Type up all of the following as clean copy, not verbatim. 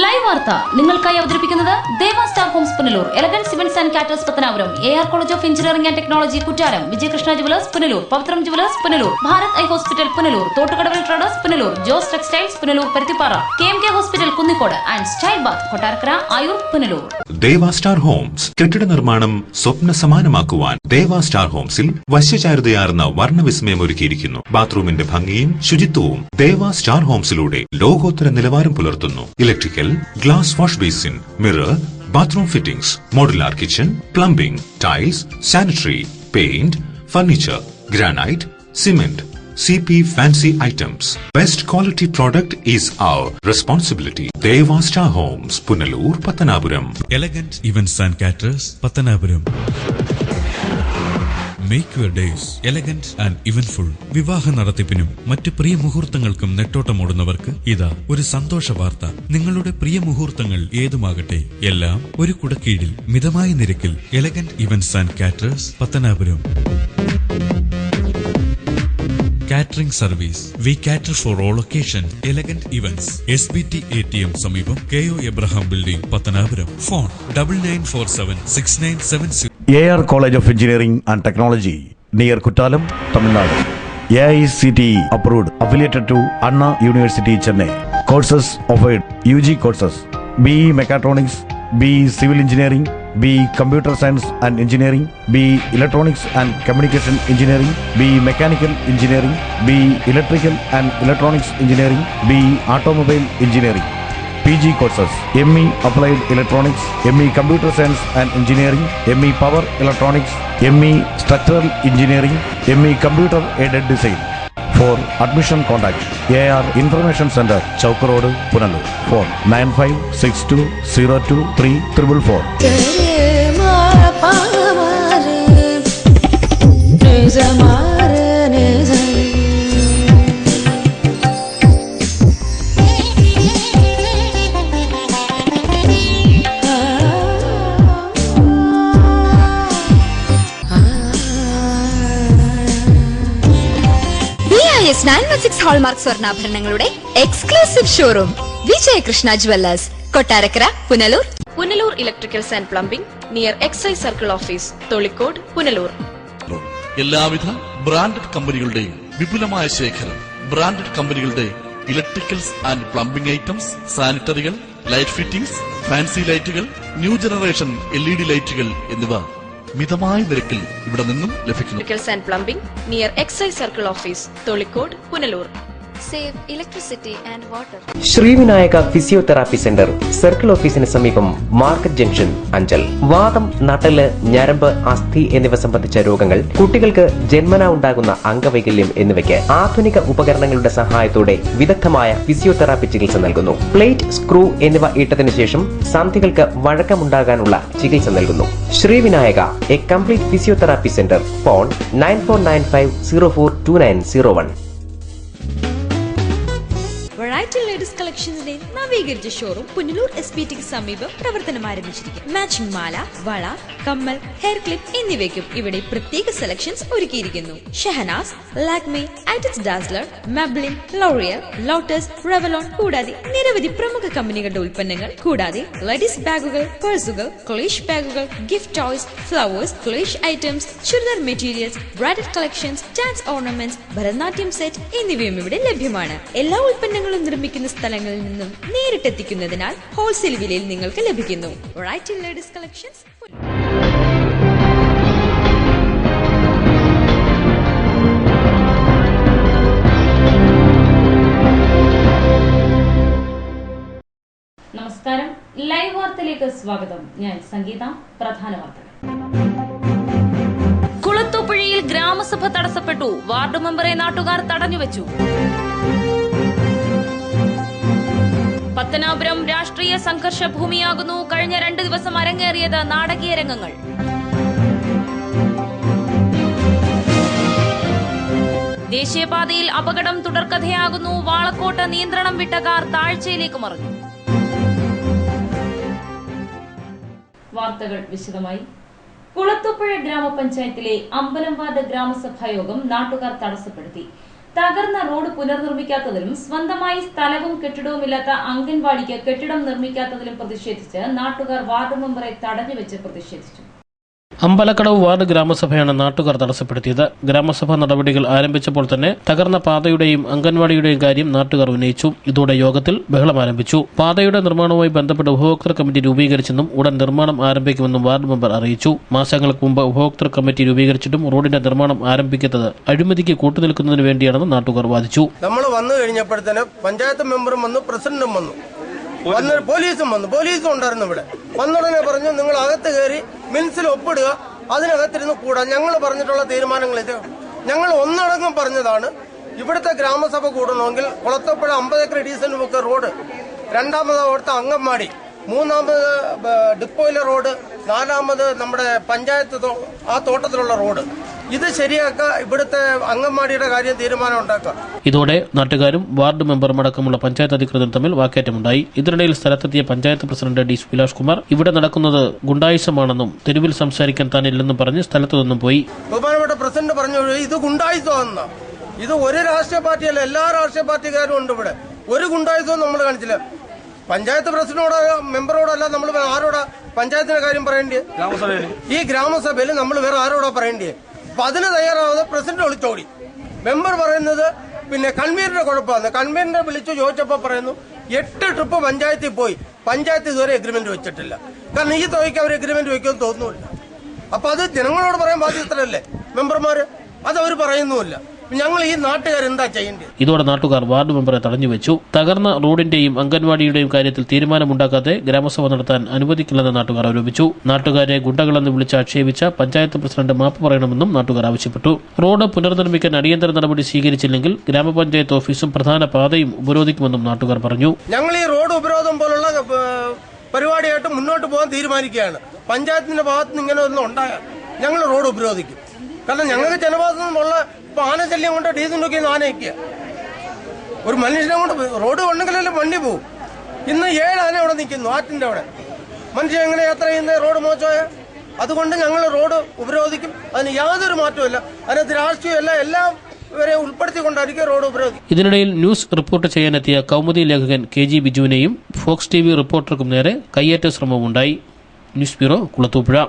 Live വാർത്ത നിങ്ങൾക്കായി അവതരിപ്പിക്കുന്നത് Deva Star Homes Punalur, Elegance Events and Caterers Pathanapuram, AR College of Engineering and Technology Kuttaram, Vijayakrishna jewellers Punalur, Pavithram jewellers Punalur, Bharat eye hospital Punalur, Thottukadavil traders Punalur, Jose textiles Punalur Paruthippara, KMK hospital Kunnicode and style bath Kottarakkara Ayoor Punalur. Deva Star Homes കെട്ടിട നിർമ്മാണം സ്വപ്ന സമാനമാക്കുവാൻ ദേവ star ഹോംസിൽ വശ്യചാരുതയാർന്ന വർണ്ണവിസ്മയം ഒരുക്കിയിരിക്കുന്നു. ബാത്റൂമിന്റെ ഭംഗിയും ശുചിത്വവും ദേവ star ഹോംസിലൂടെ ലോകോത്തര നിലവാരം പുലർത്തുന്നു. Electrical, glass wash basin, mirror, bathroom fittings, modular kitchen, plumbing, tiles, sanitary, paint, furniture, granite, cement, CP fancy items. Best quality product is our responsibility. Deva Star Homes, Punalur, Pattanapuram. Elegant Events and Caterers, Pattanapuram. Make your days elegant and eventful. വിവാഹ നടത്തിപ്പിനും മറ്റ് പ്രിയ മുഹൂർത്തങ്ങൾക്കും നെട്ടോട്ടമോടുന്നവർക്ക് ഇതാ ഒരു സന്തോഷ വാർത്ത. നിങ്ങളുടെ പ്രിയ മുഹൂർത്തങ്ങൾ ഏതുമാകട്ടെ, എല്ലാം ഒരു കുടക്കീഴിൽ മിതമായ നിരക്കിൽ. Elegant events and Caterers, Pathanapuram. Catering service. We cater for all occasions. Elegant Events, SBT ATM സമീപം, KO Abraham Building, Pathanapuram. Phone 99476970. AR College of Engineering and Technology, near Kuttalam, Tamil Nadu. AICTE approved, affiliated to Anna University, Chennai. Courses offered: UG courses, BE Mechatronics, BE Civil Engineering, BE Computer Science and Engineering, BE Electronics and Communication Engineering, BE Mechanical Engineering, BE Electrical and Electronics Engineering, BE Automobile Engineering. PG courses: ME Applied Electronics, ME Computer Science and Engineering, ME Power Electronics, ME Structural Engineering, ME Computer Aided Design. For admission contact AR Information Center, Chowk Road, Punalur. Phone 9562023444. BIS 916 hallmark സ്വർണ്ണാഭരണങ്ങളുടെ exclusive showroom Vijayakrishna jewellers, Kottarakkara, Punalur. Punalur electricals and plumbing, near excise circle office, Tholicode, Punalur. എല്ലാവിധ branded കമ്പനികളുടെയും വിപുലമായ ശേഖരം. Branded കമ്പനികളുടെ electricals and plumbing items, സാനിറ്ററികൾ, light fittings, fancy ലൈറ്റുകൾ, new generation LED ലൈറ്റുകൾ എന്നിവ മിതമായ നിരക്കിൽ ഇവിടെ നിന്നും ലഭിക്കുന്നു. Electricals and plumbing, near excise circle office, Tholicode, Punalur. Save electricity and water. Srivinayaka physiotherapy centre, circle ഓഫീസിന് സമീപം, മാർക്കറ്റ് ജംഗ്ഷൻ, അഞ്ചൽ. വാദം, നട്ടല്, ഞരമ്പ്, അസ്ഥി എന്നിവ സംബന്ധിച്ച രോഗങ്ങൾ, കുട്ടികൾക്ക് ജന്മനാ ഉണ്ടാകുന്ന അംഗവൈകല്യം എന്നിവയ്ക്ക് ആധുനിക ഉപകരണങ്ങളുടെ സഹായത്തോടെ വിദഗ്ധമായ ഫിസിയോതെറാപ്പി ചികിത്സ നൽകുന്നു. പ്ലേറ്റ്, സ്ക്രൂ എന്നിവ ഇട്ടതിനു ശേഷം സന്ധികൾക്ക് വഴക്കമുണ്ടാകാനുള്ള ചികിത്സ നൽകുന്നു. Srivinayaka, a complete physiotherapy centre. Phone 9495042901. Variety ladies കളക്ഷൻസിന്റെ നവീകരിച്ച ഷോറൂം പുനലൂർ SBTക്ക് സമീപം പ്രവർത്തനം ആരംഭിച്ചിരിക്കും. മാച്ചിങ് മാല, വള, കമ്മൽ, ഹെയർ ക്ലിപ്പ് എന്നിവയ്ക്കും ഇവിടെ പ്രത്യേക സെലക്ഷൻസ് ഒരുക്കിയിരിക്കുന്നു. Shahnaz, Lakme, Itex Dazzler, Maybelline, L'Oreal, Lotus, Revlon കൂടാതെ നിരവധി പ്രമുഖ കമ്പനികളുടെ ഉൽപ്പന്നങ്ങൾ, കൂടാതെ ലേഡീസ് ബാഗുകൾ, പേഴ്സുകൾ, ക്ലേഷ് ബാഗുകൾ, ഗിഫ്റ്റ് ടോയ്സ്, ഫ്ലവേഴ്സ്, ക്ലേഷ് ഐറ്റംസ്, ചുരിദാർ മെറ്റീരിയൽസ്, ബ്രൈഡൽ കളക്ഷൻസ്, ഡാൻസ് ഓർണമെന്റ്സ്, ഭരതനാട്യം സെറ്റ് എന്നിവയും ഇവിടെ ലഭ്യമാണ്. എല്ലാ ഉൽപ്പന്നങ്ങളും നിർമ്മിക്കുന്ന സ്ഥലങ്ങളിൽ നിന്നും നേരിട്ടെത്തിക്കുന്നതിനാൽ ഹോൾസെയിൽ വിലയിൽ നിങ്ങൾക്ക് ലഭിക്കുന്നു. Variety ladies collections. നമസ്കാരം, ലൈവ് വാർത്തയിലേക്ക് സ്വാഗതം. ഞാൻ സംഗീത. പ്രധാന വാർത്തകൾ. കുളത്തൂപ്പുഴയിൽ ഗ്രാമസഭ തടസ്സപ്പെട്ടു. വാർഡ് മെമ്പറെ നാട്ടുകാർ തടഞ്ഞുവെച്ചു. പത്തനാപുരം രാഷ്ട്രീയ സംഘർഷ ഭൂമിയാകുന്നു. കഴിഞ്ഞ 2 ദിവസം അരങ്ങേറിയത് നാടകീയ രംഗങ്ങൾ. ദേശീയപാതയിൽ അപകടം തുടർക്കഥയാകുന്നു. വാളക്കോട്ട് നിയന്ത്രണം വിട്ട കാർ താഴ്ചയിലേക്ക് മറിഞ്ഞു. വാർത്തകൾ വിശദമായി. കുളത്തൂപ്പുഴ ഗ്രാമപഞ്ചായത്തിലെ അമ്പലംവാർഡ് ഗ്രാമസഭാ യോഗം നാട്ടുകാർ തടസ്സപ്പെടുത്തി. തകർന്ന റോഡ് പുനർനിർമ്മിക്കാത്തതിലും സ്വന്തമായി സ്ഥലവും കെട്ടിടവുമില്ലാത്ത അംഗൻവാടിക്ക് കെട്ടിടം നിർമ്മിക്കാത്തതിലും പ്രതിഷേധിച്ച് നാട്ടുകാർ വാർഡ് മെമ്പറെ തടഞ്ഞുവെച്ച് പ്രതിഷേധിച്ചു. അമ്പലക്കടവ് വാർഡ് ഗ്രാമസഭയാണ് നാട്ടുകാർ തടസ്സപ്പെടുത്തിയത്. ഗ്രാമസഭാ നടപടികൾ ആരംഭിച്ചപ്പോൾ തന്നെ തകർന്ന പാതയുടെയും അംഗൻവാടിയുടെയും കാര്യം നാട്ടുകാർ ഉന്നയിച്ചു. ഇതോടെ യോഗത്തിൽ ബഹളം ആരംഭിച്ചു. പാതയുടെ നിർമ്മാണവുമായി ബന്ധപ്പെട്ട് ഉപഭോക്തൃ കമ്മിറ്റി രൂപീകരിച്ചെന്നും ഉടൻ നിർമ്മാണം ആരംഭിക്കുമെന്നും വാർഡ് മെമ്പർ അറിയിച്ചു. മാസങ്ങൾക്ക് മുമ്പ് ഉപഭോക്തൃ കമ്മിറ്റി രൂപീകരിച്ചിട്ടും റോഡിന്റെ നിർമ്മാണം ആരംഭിക്കുന്നത് അഴിമതിക്ക് കൂട്ടുനിൽക്കുന്നതിന് വേണ്ടിയാണെന്ന് നാട്ടുകാർ വാദിച്ചു. നമ്മൾ വന്നു കഴിഞ്ഞപ്പോഴത്തേന് പഞ്ചായത്ത് മെമ്പറും വന്നു, പ്രസിഡന്റും വന്നു, പോലീസും ഉണ്ടായിരുന്നു. ഇവിടെ വന്നുടനെ പറഞ്ഞു, നിങ്ങൾ അകത്ത് കയറി മിനിറ്റ്സിൽ ഒപ്പിടുക, അതിനകത്തിരുന്ന് കൂടാൻ. ഞങ്ങൾ പറഞ്ഞിട്ടുള്ള തീരുമാനങ്ങൾ ഇത് ഞങ്ങൾ ഒന്നടങ്കം പറഞ്ഞതാണ്. ഇവിടുത്തെ ഗ്രാമസഭ കൂടണമെങ്കിൽ Kulathupuzha 50 acre diesel book road, രണ്ടാമത് അവിടുത്തെ അങ്കമാടി, മൂന്നാമത് ഡിപ്പോയിലെ റോഡ്, നാലാമത് നമ്മുടെ പഞ്ചായത്ത് ആ തോട്ടത്തിലുള്ള റോഡ്, ഇത് ശരിയാക്കുക. ഇവിടുത്തെ അംഗൻവാടിയുടെ കാര്യം തീരുമാനം ഉണ്ടാക്കുക. ഇതോടെ നാട്ടുകാരും വാർഡ് മെമ്പറും അടക്കമുള്ള പഞ്ചായത്ത് അധികൃതരും തമ്മിൽ വാക്കേറ്റമുണ്ടായി. ഇതിനിടയിൽ സ്ഥലത്തെത്തിയ പഞ്ചായത്ത് പ്രസിഡന്റ് ഡി സുഭിലാഷ് കുമാർ ഇവിടെ നടക്കുന്നത് ഗുണ്ടായിസമാണെന്നും തെരുവിൽ സംസാരിക്കാൻ താനില്ലെന്നും പറഞ്ഞ് സ്ഥലത്തു നിന്നും പോയി. ബഹുമാനപ്പെട്ട പ്രസിഡന്റ് പറഞ്ഞു, ഇത് ഗുണ്ടായിസമാണെന്ന. ഇത് ഒരു രാഷ്ട്രീയ പാർട്ടിയല്ല, എല്ലാ രാഷ്ട്രീയ പാർട്ടിക്കാരും ഉണ്ട് ഇവിടെ. ഒരു ഗുണ്ടായിസവും നമ്മൾ കാണിച്ചില്ല. പഞ്ചായത്ത് പ്രസിഡന്റോടോ മെമ്പറോടല്ല നമ്മൾ ആരോടാ പഞ്ചായത്തിന്റെ കാര്യം പറയേണ്ടത്? ഈ ഗ്രാമസഭയിൽ നമ്മൾ വേറെ ആരോടാ പറയേണ്ടത്? അപ്പൊ അതിന് തയ്യാറാവുന്ന പ്രസിഡന്റ് ഒളിച്ചോടി. മെമ്പർ പറയുന്നത് പിന്നെ കൺവീനറുടെ കുഴപ്പമാണ്. കൺവീനറെ വിളിച്ചു ചോദിച്ചപ്പോ പറയുന്നു 8 ട്രിപ്പ് പഞ്ചായത്തിൽ പോയി, പഞ്ചായത്ത് ഇതുവരെ എഗ്രിമെന്റ് വെച്ചിട്ടില്ല. കാരണം ഈ തുകയ്ക്ക് അവർ എഗ്രിമെന്റ് വെക്കുമെന്ന് തോന്നുന്നില്ല. അപ്പൊ അത് ജനങ്ങളോട് പറയാൻ ബാധ്യസ്ഥരല്ലേ മെമ്പർമാര്? അതവർ പറയുന്നുമില്ല. ഞങ്ങൾ ഈ നാട്ടുകാർ എന്താ ചെയ്യേണ്ടത്? ഇതോടെ നാട്ടുകാർ വാർഡ് മെമ്പറെ തടഞ്ഞുവെച്ചു. തകർന്ന റോഡിന്റെയും അംഗൻവാടിയുടെയും കാര്യത്തിൽ തീരുമാനമുണ്ടാക്കാതെ ഗ്രാമസഭ നടത്താൻ അനുവദിക്കില്ലെന്ന് നാട്ടുകാർ ആരോപിച്ചു. നാട്ടുകാരെ ഗുണ്ടകളെന്ന് വിളിച്ച് ആക്ഷേപിച്ച പഞ്ചായത്ത് പ്രസിഡന്റ് മാപ്പ് പറയണമെന്നും നാട്ടുകാർ ആവശ്യപ്പെട്ടു. റോഡ് പുനർനിർമ്മിക്കാൻ അടിയന്തര നടപടി സ്വീകരിച്ചില്ലെങ്കിൽ ഗ്രാമപഞ്ചായത്ത് ഓഫീസും പ്രധാന പാതയും ഉപരോധിക്കുമെന്നും നാട്ടുകാർ പറഞ്ഞു. ഞങ്ങൾ ഈ റോഡ് ഉപരോധം പോലുള്ള പരിപാടിയായിട്ട് മുന്നോട്ട് പോകാൻ തീരുമാനിക്കുകയാണ്. പഞ്ചായത്തിന്റെ ഭാഗത്തുനിന്ന് ഇങ്ങനെ ഒന്നും ഉണ്ടായാൽ ഞങ്ങൾ റോഡ് ഉപരോധിക്കും. കാരണം ഞങ്ങൾക്ക് ജനവാസമുള്ള ആനശല്യം കൊണ്ട് ഡീസൽ നോക്കി ആനയ്ക്കുക. ഒരു മനുഷ്യനെ കൊണ്ട് റോഡ് ഉണ്ടെങ്കിലല്ലേ വണ്ടി പോകും. ഇന്ന് 7 ആന അവിടെ നിൽക്കുന്നു ആറ്റിന്റെ അവിടെ. മനുഷ്യൻ എങ്ങനെ യാത്ര ചെയ്യുന്നത് റോഡ് മോശമായ? അതുകൊണ്ട് ഞങ്ങൾ റോഡ് ഉപരോധിക്കും. അതിന് യാതൊരു മാറ്റവുമില്ല. അതിനകത്ത് രാഷ്ട്രീയമല്ല, എല്ലാം ഇവരെ ഉൾപ്പെടുത്തിക്കൊണ്ടായിരിക്കും റോഡ് ഉപരോധിക്കും. ഇതിനിടയിൽ ന്യൂസ് റിപ്പോർട്ട് ചെയ്യാനെത്തിയ കൗമുദി ലേഖകൻ KG ബിജുവിനെയും ഫോക്സ് TV റിപ്പോർട്ടർക്കും നേരെ കയ്യേറ്റ ശ്രമമുണ്ടായി. News bureau, Kulathupuzha.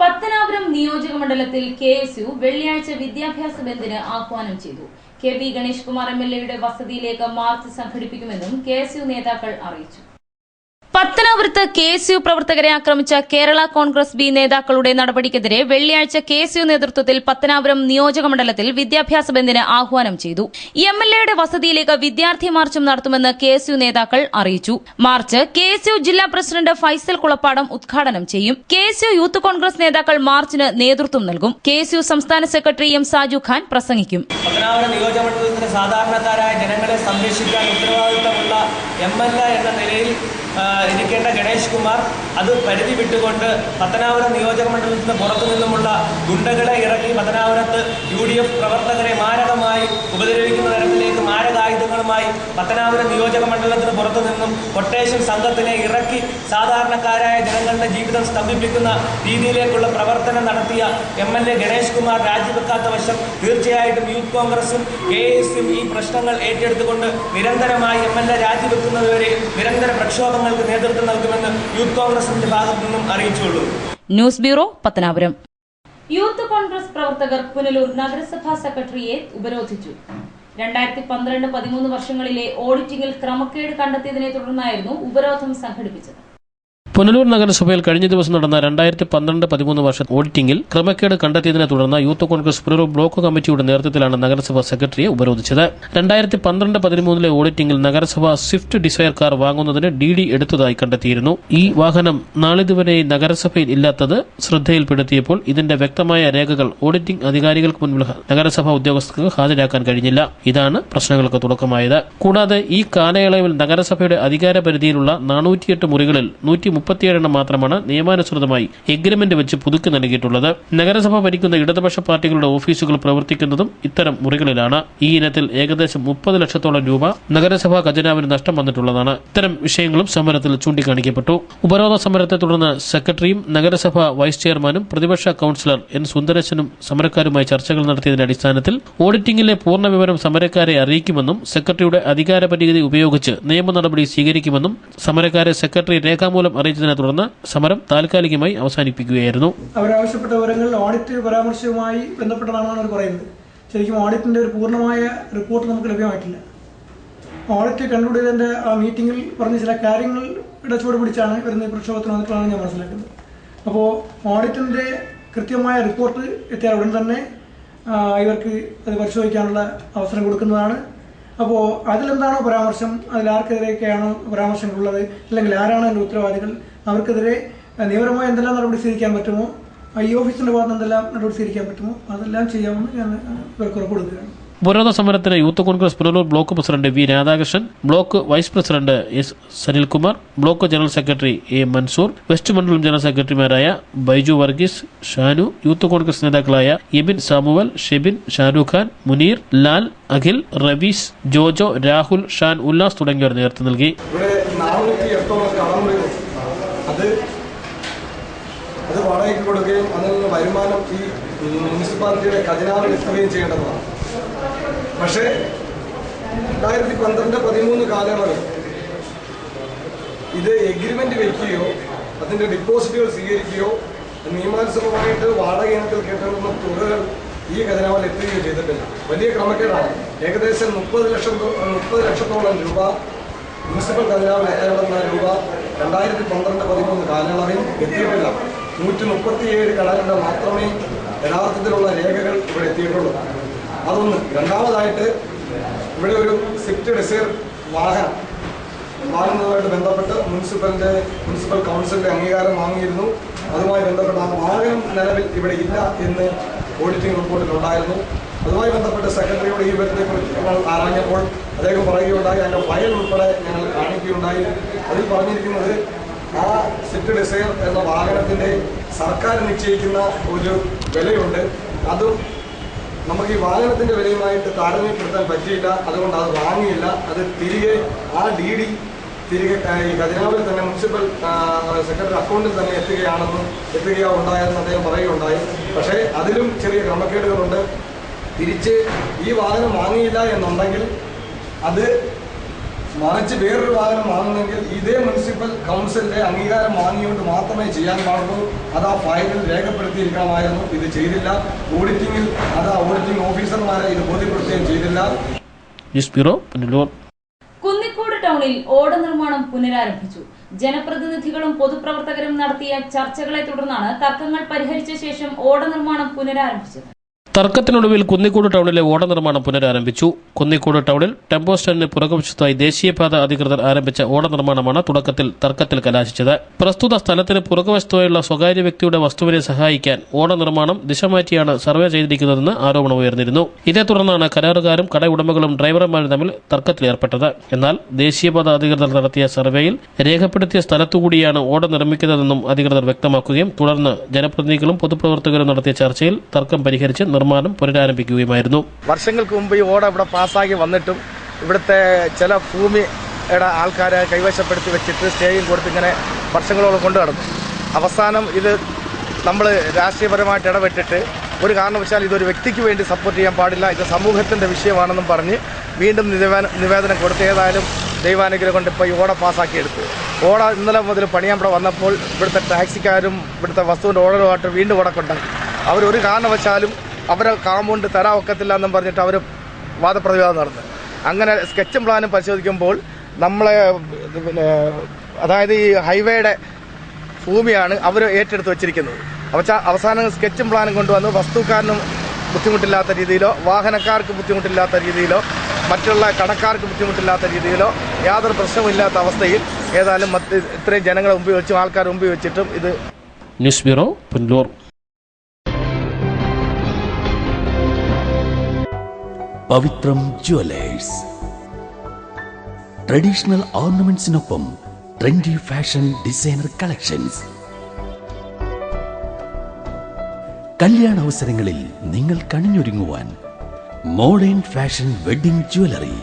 പത്തനാപുരം നിയോജക മണ്ഡലത്തിൽ KSU വെള്ളിയാഴ്ച വിദ്യാഭ്യാസ ബന്ദിന് ആഹ്വാനം ചെയ്തു. KB ഗണേഷ് കുമാർ MLA വസതിയിലേക്ക് മാർച്ച് സംഘടിപ്പിക്കുമെന്നും KSU നേതാക്കൾ അറിയിച്ചു. പത്തനാപുരത്ത് KSU പ്രവർത്തകരെ ആക്രമിച്ച കേരള കോൺഗ്രസ് B നേതാക്കളുടെ നടപടിക്കെതിരെ വെള്ളിയാഴ്ച KSU നേതൃത്വത്തിൽ പത്തനാപുരം നിയോജക മണ്ഡലത്തിൽ വിദ്യാഭ്യാസ ബന്ദിന് ആഹ്വാനം ചെയ്തു. MLA വസതിയിലേക്ക് വിദ്യാർത്ഥി മാർച്ചും നടത്തുമെന്ന് KSU നേതാക്കൾ അറിയിച്ചു. മാർച്ച് KSU ജില്ലാ പ്രസിഡന്റ് ഫൈസൽ കുളപ്പാടം ഉദ്ഘാടനം ചെയ്യും. KSU യൂത്ത് കോൺഗ്രസ് നേതാക്കൾ മാർച്ചിന് നേതൃത്വം നൽകും. KSU സംസ്ഥാന സെക്രട്ടറി M സാജു ഖാൻ പ്രസംഗിക്കും. പത്തനാപുരം നിയോജക മണ്ഡലത്തിലെ സാധാരണക്കാരായ ജനങ്ങളെ സംരക്ഷിക്കാൻ ഉത്തരവാദിത്തമുള്ള MLA എന്ന നിലയിൽ ഇരിക്കേണ്ട ഗണേഷ് കുമാർ അത് പരിധി വിട്ടുകൊണ്ട് പത്തനാപുരം നിയോജക മണ്ഡലത്തിന് പുറത്തു നിന്നുമുള്ള ഗുണ്ടകളെ ഇറക്കി പത്തനാപുരത്ത് UDF പ്രവർത്തകരെ മാരകമായി ഉപദ്രവിക്കുന്ന തരത്തിലേക്ക് മാരകായുധങ്ങളുമായി പത്തനാപുരം നിയോജക മണ്ഡലത്തിന് പുറത്തു നിന്നും കൊട്ടേഷൻ സംഘത്തിനെ ഇറക്കി സാധാരണക്കാരായ ജനങ്ങളുടെ ജീവിതം സ്തംഭിപ്പിക്കുന്ന രീതിയിലേക്കുള്ള പ്രവർത്തനം നടത്തിയ MLA ഗണേഷ് കുമാർ രാജിവെക്കാത്ത വശം തീർച്ചയായിട്ടും യൂത്ത് കോൺഗ്രസും KSUം ഈ പ്രശ്നങ്ങൾ ഏറ്റെടുത്തുകൊണ്ട് നിരന്തരമായി MLA രാജിവെക്കുന്നതുവരെ നിരന്തര പ്രക്ഷോഭങ്ങൾക്ക് നേതൃത്വം നൽകുമെന്ന് യൂത്ത് കോൺഗ്രസിന്റെ ഭാഗത്തു നിന്നും അറിയിച്ചുള്ളൂ. News bureau, Pathanapuram. Youth Congress പ്രവർത്തകർ പുനലൂർ നഗരസഭാ സെക്രട്ടറിയേറ്റ് ഉപരോധിച്ചു. 2012-13 വർഷങ്ങളിലെ ഓഡിറ്റിംഗിൽ ക്രമക്കേട് കണ്ടെത്തിയതിനെ തുടർന്നായിരുന്നു ഉപരോധം സംഘടിപ്പിച്ചത്. പുനലൂർ നഗരസഭയിൽ കഴിഞ്ഞ ദിവസം നടന്ന 2012-13 വർഷ ഓഡിറ്റിംഗിൽ ക്രമക്കേട് കണ്ടെത്തിയതിനെ തുടർന്ന് യൂത്ത് കോൺഗ്രസ് പുനലൂർ ബ്ലോക്ക് കമ്മിറ്റിയുടെ നേതൃത്വത്തിലാണ് നഗരസഭ സെക്രട്ടറിയെ ഉപരോധിച്ചത്. 2012-13 ഓഡിറ്റിംഗിൽ നഗരസഭ സ്വിഫ്റ്റ് ഡിസയർ കാർ വാങ്ങുന്നതിന് DD എടുത്തതായി കണ്ടെത്തിയിരുന്നു. ഈ വാഹനം നാളിതുവരെ നഗരസഭയിൽ ഇല്ലാത്തത് ശ്രദ്ധയിൽപ്പെടുത്തിയപ്പോൾ ഇതിന്റെ വ്യക്തമായ രേഖകൾ ഓഡിറ്റിംഗ് അധികാരികൾക്ക് മുൻപിൽ നഗരസഭാ ഉദ്യോഗസ്ഥർക്ക് ഹാജരാക്കാൻ കഴിഞ്ഞില്ല. ഇതാണ് പ്രശ്നങ്ങൾക്ക് തുടക്കമായത്. കൂടാതെ ഈ കാലയളവിൽ നഗരസഭയുടെ അധികാര പരിധിയിലുള്ള 408 മുറികളിൽ 130 47 മാത്രമാണ് നിയമാനുസൃതമായി എഗ്രിമെന്റ് വെച്ച് പുതുക്കി നൽകിയിട്ടുള്ളത്. നഗരസഭ ഭരിക്കുന്ന ഇടതുപക്ഷ പാർട്ടികളുടെ ഓഫീസുകൾ പ്രവർത്തിക്കുന്നതും ഇത്തരം മുറികളിലാണ്. ഈ ഇനത്തിൽ ഏകദേശം 30 ലക്ഷത്തോളം രൂപ നഗരസഭാ ഖജനാവിന് നഷ്ടം വന്നിട്ടുള്ളതാണ്. ഇത്തരം വിഷയങ്ങളും സമരത്തിൽ ചൂണ്ടിക്കാണിക്കപ്പെട്ടു. ഉപരോധ സമരത്തെ തുടർന്ന് സെക്രട്ടറിയും നഗരസഭ വൈസ് ചെയർമാനും പ്രതിപക്ഷ കൌൺസിലർ എൻ സുന്ദരേശനും സമരക്കാരുമായി ചർച്ചകൾ നടത്തിയതിന്റെ അടിസ്ഥാനത്തിൽ ഓഡിറ്റിംഗിലെ പൂർണ്ണ വിവരം സമരക്കാരെ അറിയിക്കുമെന്നും സെക്രട്ടറിയുടെ അധികാര പരിധി ഉപയോഗിച്ച് നിയമ നടപടി സ്വീകരിക്കുമെന്നും സമരക്കാരെ സെക്രട്ടറി രേഖാമൂലം അറിയിച്ചതിനെ തുടർന്ന് സമരം താൽക്കാലികമായി അവസാനിപ്പിക്കുകയായിരുന്നു. അവരാവശ്യപ്പെട്ട വിവരങ്ങൾ ഓഡിറ്റ് പരാമർശവുമായി ബന്ധപ്പെട്ടതാണെന്നാണ് അവർ പറയുന്നത്. ശരിക്കും ഓഡിറ്റിന്റെ ഒരു പൂർണ്ണമായ റിപ്പോർട്ട് നമുക്ക് ലഭ്യമായിട്ടില്ല. ഓഡിറ്റ് കൺക്ലൂഡ് ചെയ്തതിന്റെ ആ മീറ്റിംഗിൽ പറഞ്ഞ ചില കാര്യങ്ങൾ ഇടച്ചോട് പിടിച്ചാണ് വരുന്ന ഈ പ്രക്ഷോഭത്തിന് വന്നിട്ടുള്ളതാണ് ഞാൻ മനസ്സിലാക്കുന്നത്. അപ്പോൾ ഓഡിറ്റിന്റെ കൃത്യമായ റിപ്പോർട്ട് എത്തിയാൽ ഉടൻ തന്നെ ഇവർക്ക് അത് പരിശോധിക്കാനുള്ള അവസരം കൊടുക്കുന്നതാണ്. അപ്പോൾ അതിലെന്താണോ പരാമർശം, അതിലാർക്കെതിരെയൊക്കെയാണോ പരാമർശങ്ങളുള്ളത്, അല്ലെങ്കിൽ ആരാണ് അതിൻ്റെ ഉത്തരവാദികൾ, അവർക്കെതിരെ നിയമപരമായ എന്തെല്ലാം നടപടി സ്വീകരിക്കാൻ പറ്റുമോ, ഈ ഓഫീസിന്റെ ഭാഗത്ത് എന്തെല്ലാം നടപടി സ്വീകരിക്കാൻ പറ്റുമോ അതെല്ലാം ചെയ്യാമെന്ന് ഞാൻ ഇവർക്ക് ഉറപ്പ് കൊടുക്കുകയാണ്. ഉപരോധ സമരത്തിന് Youth Congress Punalur block president V Radhakrishnan, block vice president S Sanilkumar, block general secretary A Mansoor, west മണ്ഡലം ജനറൽ സെക്രട്ടറിമാരായ ബൈജു വർഗീസ്, ഷാനു, യൂത്ത് കോൺഗ്രസ് നേതാക്കളായ എബിൻ സാമുവൽ, ഷെബിൻ, ഷാരൂഖ് ഖാൻ, മുനീർ, ലാൽ, അഖിൽ, റവീസ്, ജോജോ, രാഹുൽ, ഷാൻ, ഉല്ലാസ് തുടങ്ങിയവർ നേതൃത്വം നൽകി. അത് വാടകയ്ക്ക് കൊടുക്കുകയും അതിൽ നിന്ന് വരുമാനം ഈ മുനിസിപ്പാലിറ്റിയുടെ ഖജനാവിൽ എത്തുകയും ചെയ്യേണ്ടതാണ്. പക്ഷേ 2012-13 കാലയളവിൽ ഇത് എഗ്രിമെന്റ് വയ്ക്കുകയോ അതിന്റെ ഡിപ്പോസിറ്റുകൾ സ്വീകരിക്കുകയോ നിയമാനുസൃതമായിട്ട് വാടക ഇനത്തിൽ കേട്ടുന്ന തുകകൾ ഈ ഖജനാവിൽ എത്തുകയോ ചെയ്തിട്ടില്ല. വലിയ ക്രമക്കേടാണ്. ഏകദേശം 30 ലക്ഷത്തോളം രൂപ മുനിസിപ്പൽ ഖജനാവിൽ എത്തേണ്ടുന്ന രൂപ 2012-13 കാലയളവിൽ എത്തിയിട്ടില്ല. 137 കടകളുടെ മാത്രമേ യഥാർത്ഥത്തിലുള്ള രേഖകൾ ഇവിടെ എത്തിയിട്ടുള്ളൂ. അതൊന്ന്. രണ്ടാമതായിട്ട് ഇവിടെ ഒരു സ്വിഫ്റ്റ് ഡിസൈർ വാഹനം വാങ്ങുന്നതുമായിട്ട് ബന്ധപ്പെട്ട് മുനിസിപ്പൽ കൗൺസിലിന്റെ അംഗീകാരം വാങ്ങിയിരുന്നു. അതുമായി ബന്ധപ്പെട്ട് ആ വാഹനം നിലവിൽ ഇവിടെ ഇല്ല എന്ന് ഓഡിറ്റിംഗ് റിപ്പോർട്ടിലുണ്ടായിരുന്നു. അതുമായി ബന്ധപ്പെട്ട് സെക്രട്ടറിയോട് ഈ വിവരത്തെക്കുറിച്ച് ഞങ്ങൾ ആരാഞ്ഞപ്പോൾ അദ്ദേഹം പറയുകയുണ്ടായി, അതിൻ്റെ ഫയൽ ഉൾപ്പെടെ ഞങ്ങൾ കാണിക്കുകയുണ്ടായി. അതിൽ പറഞ്ഞിരിക്കുന്നത് ആ സ്വിഫ്റ്റ് ഡിസൈർ എന്ന വാഹനത്തിന്റെ സർക്കാർ നിശ്ചയിക്കുന്ന ഒരു വിലയുണ്ട്. അതും നമുക്ക് ഈ വാഹനത്തിന്റെ വിലയുമായിട്ട് താരതമ്യപ്പെടുത്താൻ പറ്റിയില്ല. അതുകൊണ്ട് അത് വാങ്ങിയില്ല. അത് തിരികെ ആ DD തിരികെ ഈ ഖജനാവിൽ തന്നെ മുനിസിപ്പൽ സെക്രട്ടറി അക്കൗണ്ടിൽ തന്നെ എത്തുകയോ ഉണ്ടായെന്ന് അദ്ദേഹം പറയുകയുണ്ടായി. പക്ഷേ അതിലും ചെറിയ ക്രമക്കേടുകളുണ്ട്. തിരിച്ച് ഈ വാഹനം വാങ്ങിയില്ല എന്നുണ്ടെങ്കിൽ അത് മറിച്ച് വേറൊരു വാഹനം വാങ്ങുന്നെങ്കിൽ ഇതേ മുനിസിപ്പൽ കൗൺസിലിന്റെ അംഗീകാരം വാങ്ങിക്കൊണ്ട് മാത്രമേ ചെയ്യാൻ പാടുള്ളൂ. അത് ആ ഫയലിൽ രേഖപ്പെടുത്തിയിരിക്കണമായിരുന്നു. ഇത് ചെയ്തില്ല. ഓഡിറ്റിംഗിൽ അത് ആ ഓഡിറ്റിംഗ് ഓഫീസർമാരെ ഇത് ബോധ്യപ്പെടുത്തുകയും ചെയ്തില്ല. News bureau, Punalur. കുന്നിക്കോട് ടൗണിൽ ഓട നിർമ്മാണം പുനരാരംഭിച്ചു. ജനപ്രതിനിധികളും പൊതുപ്രവർത്തകരും നടത്തിയ ചർച്ചകളെ തുടർന്നാണ് തർക്കങ്ങൾ പരിഹരിച്ച ശേഷം ഓട നിർമ്മാണം പുനരാരംഭിച്ചത്. തർക്കത്തിനൊടുവിൽ കുന്നിക്കോട് ടൗണിലെ ഓട നിർമ്മാണം പുനരാരംഭിച്ചു. കുന്നിക്കോട് ടൗണിൽ ടെമ്പോ സ്റ്റാൻഡിന് പുറകുവശത്തായി ദേശീയപാത അധികൃതർ ആരംഭിച്ച ഓട നിർമ്മാണമാണ് തുടക്കത്തിൽ തർക്കത്തിൽ കലാശിച്ചത്. പ്രസ്തുത സ്ഥലത്തിന് പുറകുവശത്തായുള്ള സ്വകാര്യ വ്യക്തിയുടെ വസ്തുവിനെ സഹായിക്കാൻ ഓട നിർമ്മാണം ദിശ മാറ്റിയാണ് സർവേ ചെയ്തിരിക്കുന്നതെന്ന് ആരോപണമുയർന്നിരുന്നു. ഇതേ തുടർന്നാണ് കരാറുകാരും കടയുടമകളും ഡ്രൈവർമാരും തമ്മിൽ തർക്കത്തിലേർപ്പെട്ടത്. എന്നാൽ ദേശീയപാത അധികൃതർ നടത്തിയ സർവേയിൽ രേഖപ്പെടുത്തിയ സ്ഥലത്തുകൂടിയാണ് ഓട നിർമ്മിക്കുന്നതെന്നും അധികൃതർ വ്യക്തമാക്കുകയും തുടർന്ന് ജനപ്രതിനിധികളും പൊതുപ്രവർത്തകരും നടത്തിയ ചർച്ചയിൽ തർക്കം പരിഹരിച്ച് നിർമ്മാണം പുനരാരംഭിക്കുകയുമായിരുന്നു. വർഷങ്ങൾക്ക് മുമ്പ് ഈ ഓട ഇവിടെ പാസ്സാക്കി വന്നിട്ടും ഇവിടുത്തെ ചില ഭൂമിയുടെ ആൾക്കാരെ കൈവശപ്പെടുത്തി വെച്ചിട്ട് സ്റ്റേയും കൊടുത്ത് ഇങ്ങനെ വർഷങ്ങളോളം കൊണ്ടു നടന്നു. അവസാനം ഇത് നമ്മൾ രാഷ്ട്രീയപരമായിട്ട് ഇടപെട്ടിട്ട് ഒരു കാരണവശാൽ ഇതൊരു വ്യക്തിക്ക് വേണ്ടി സപ്പോർട്ട് ചെയ്യാൻ പാടില്ല, ഇത് സമൂഹത്തിൻ്റെ വിഷയമാണെന്നും പറഞ്ഞ് വീണ്ടും നിവേദനം കൊടുത്ത് ഏതായാലും ദൈവാനുഗ്രഹം കൊണ്ട് ഇപ്പോൾ ഈ ഓട പാസ്സാക്കിയെടുത്തു. ഓട ഇന്നലെ മുതൽ പണിയാൻ ഇവിടെ വന്നപ്പോൾ ഇവിടുത്തെ ടാക്സിക്കാരും ഇവിടുത്തെ വസ്തുവിൻ്റെ ഓർഡറുമായിട്ട് വീണ്ടും ഓടക്കുണ്ടായി. അവരൊരു കാരണവശാലും അവരെ കാമ്പൗണ്ട് തരാൻ ഒക്കത്തില്ല എന്നും പറഞ്ഞിട്ട് അവർ വാദപ്രതിവാദം നടന്നു. അങ്ങനെ സ്കെച്ചും പ്ലാനും പരിശോധിക്കുമ്പോൾ നമ്മളെ അതായത് ഈ ഹൈവേയുടെ ഭൂമിയാണ് അവർ ഏറ്റെടുത്ത് വെച്ചിരിക്കുന്നത്. അവസാനം സ്കെച്ചും പ്ലാനും കൊണ്ടുവന്ന് വസ്തുക്കാരനും ബുദ്ധിമുട്ടില്ലാത്ത രീതിയിലോ വാഹനക്കാർക്ക് ബുദ്ധിമുട്ടില്ലാത്ത രീതിയിലോ മറ്റുള്ള കടക്കാർക്ക് ബുദ്ധിമുട്ടില്ലാത്ത രീതിയിലോ യാതൊരു പ്രശ്നമില്ലാത്ത അവസ്ഥയിൽ ഏതായാലും ഇത്രയും ജനങ്ങളെ മുമ്പിൽ വെച്ചും ആൾക്കാരെ മുമ്പിൽ വെച്ചിട്ടും ഇത്. News bureau, Punalur. Pavithram jewellers traditional ഓർണമെന്റ്സിനൊപ്പം ട്രെൻഡി ഫാഷൻ ഡിസൈനർ കളക്ഷൻസ്. കല്യാണ അവസരങ്ങളിൽ നിങ്ങൾ കണിഞ്ഞൊരുങ്ങുവാൻ മോഡേൺ ഫാഷൻ വെഡിംഗ് ജ്വല്ലറി,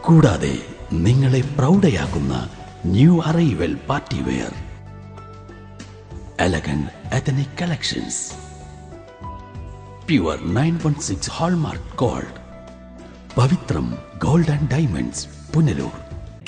കൂടാതെ നിങ്ങളെ പ്രൗഢയാക്കുന്ന new arrival party wear, elegant ethnic collections, pure 916 hallmark gold, Pavithram gold and diamonds, Punalur.